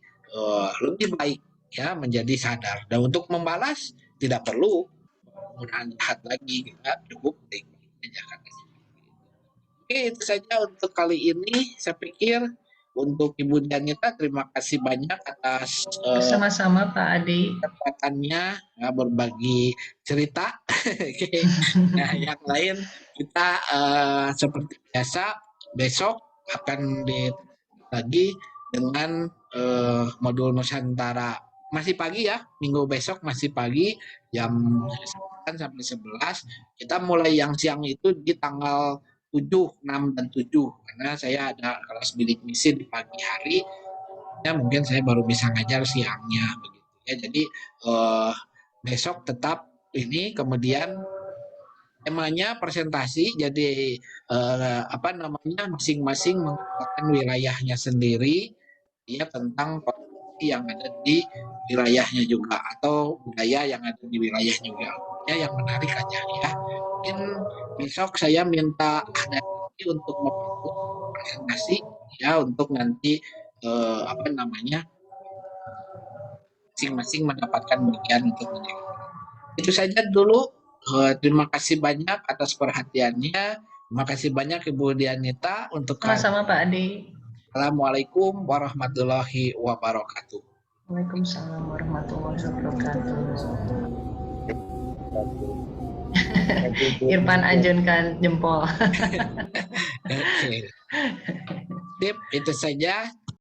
lebih baik ya, menjadi sadar. Dan untuk membalas tidak perlu penggunaan jahat lagi, cukup baik-baik aja kan. Oke, itu saja untuk kali ini. Saya pikir untuk Ibu Dianita terima kasih banyak atas sama-sama Pak Adi kesempatannya berbagi cerita. Nah, yang lain kita seperti biasa besok akan lagi dengan modul Nusantara. Masih pagi ya, minggu besok masih pagi jam 9 sampai 11. Kita mulai yang siang itu di tanggal 7, 6, dan 7 karena saya ada kelas bidik misi di pagi hari ya, mungkin saya baru bisa ngajar siangnya begitu ya. Jadi besok tetap ini, kemudian temanya presentasi, jadi masing-masing menggunakan wilayahnya sendiri ya, tentang potensi yang ada di wilayahnya juga atau budaya yang ada di wilayah juga ya, yang menarik aja ya. Mungkin besok saya minta Adani untuk membantu presentasi ya, untuk nanti masing-masing mendapatkan bagian untuk menjaga. Itu saja dulu. Terima kasih banyak atas perhatiannya. Terima kasih banyak Ibu Dianita untuk sama-sama Pak Adi. Assalamualaikum warahmatullahi wabarakatuh. Waalaikumsalam warahmatullahi wabarakatuh. Irfan ajunkan jempol. Oke. Itu saja.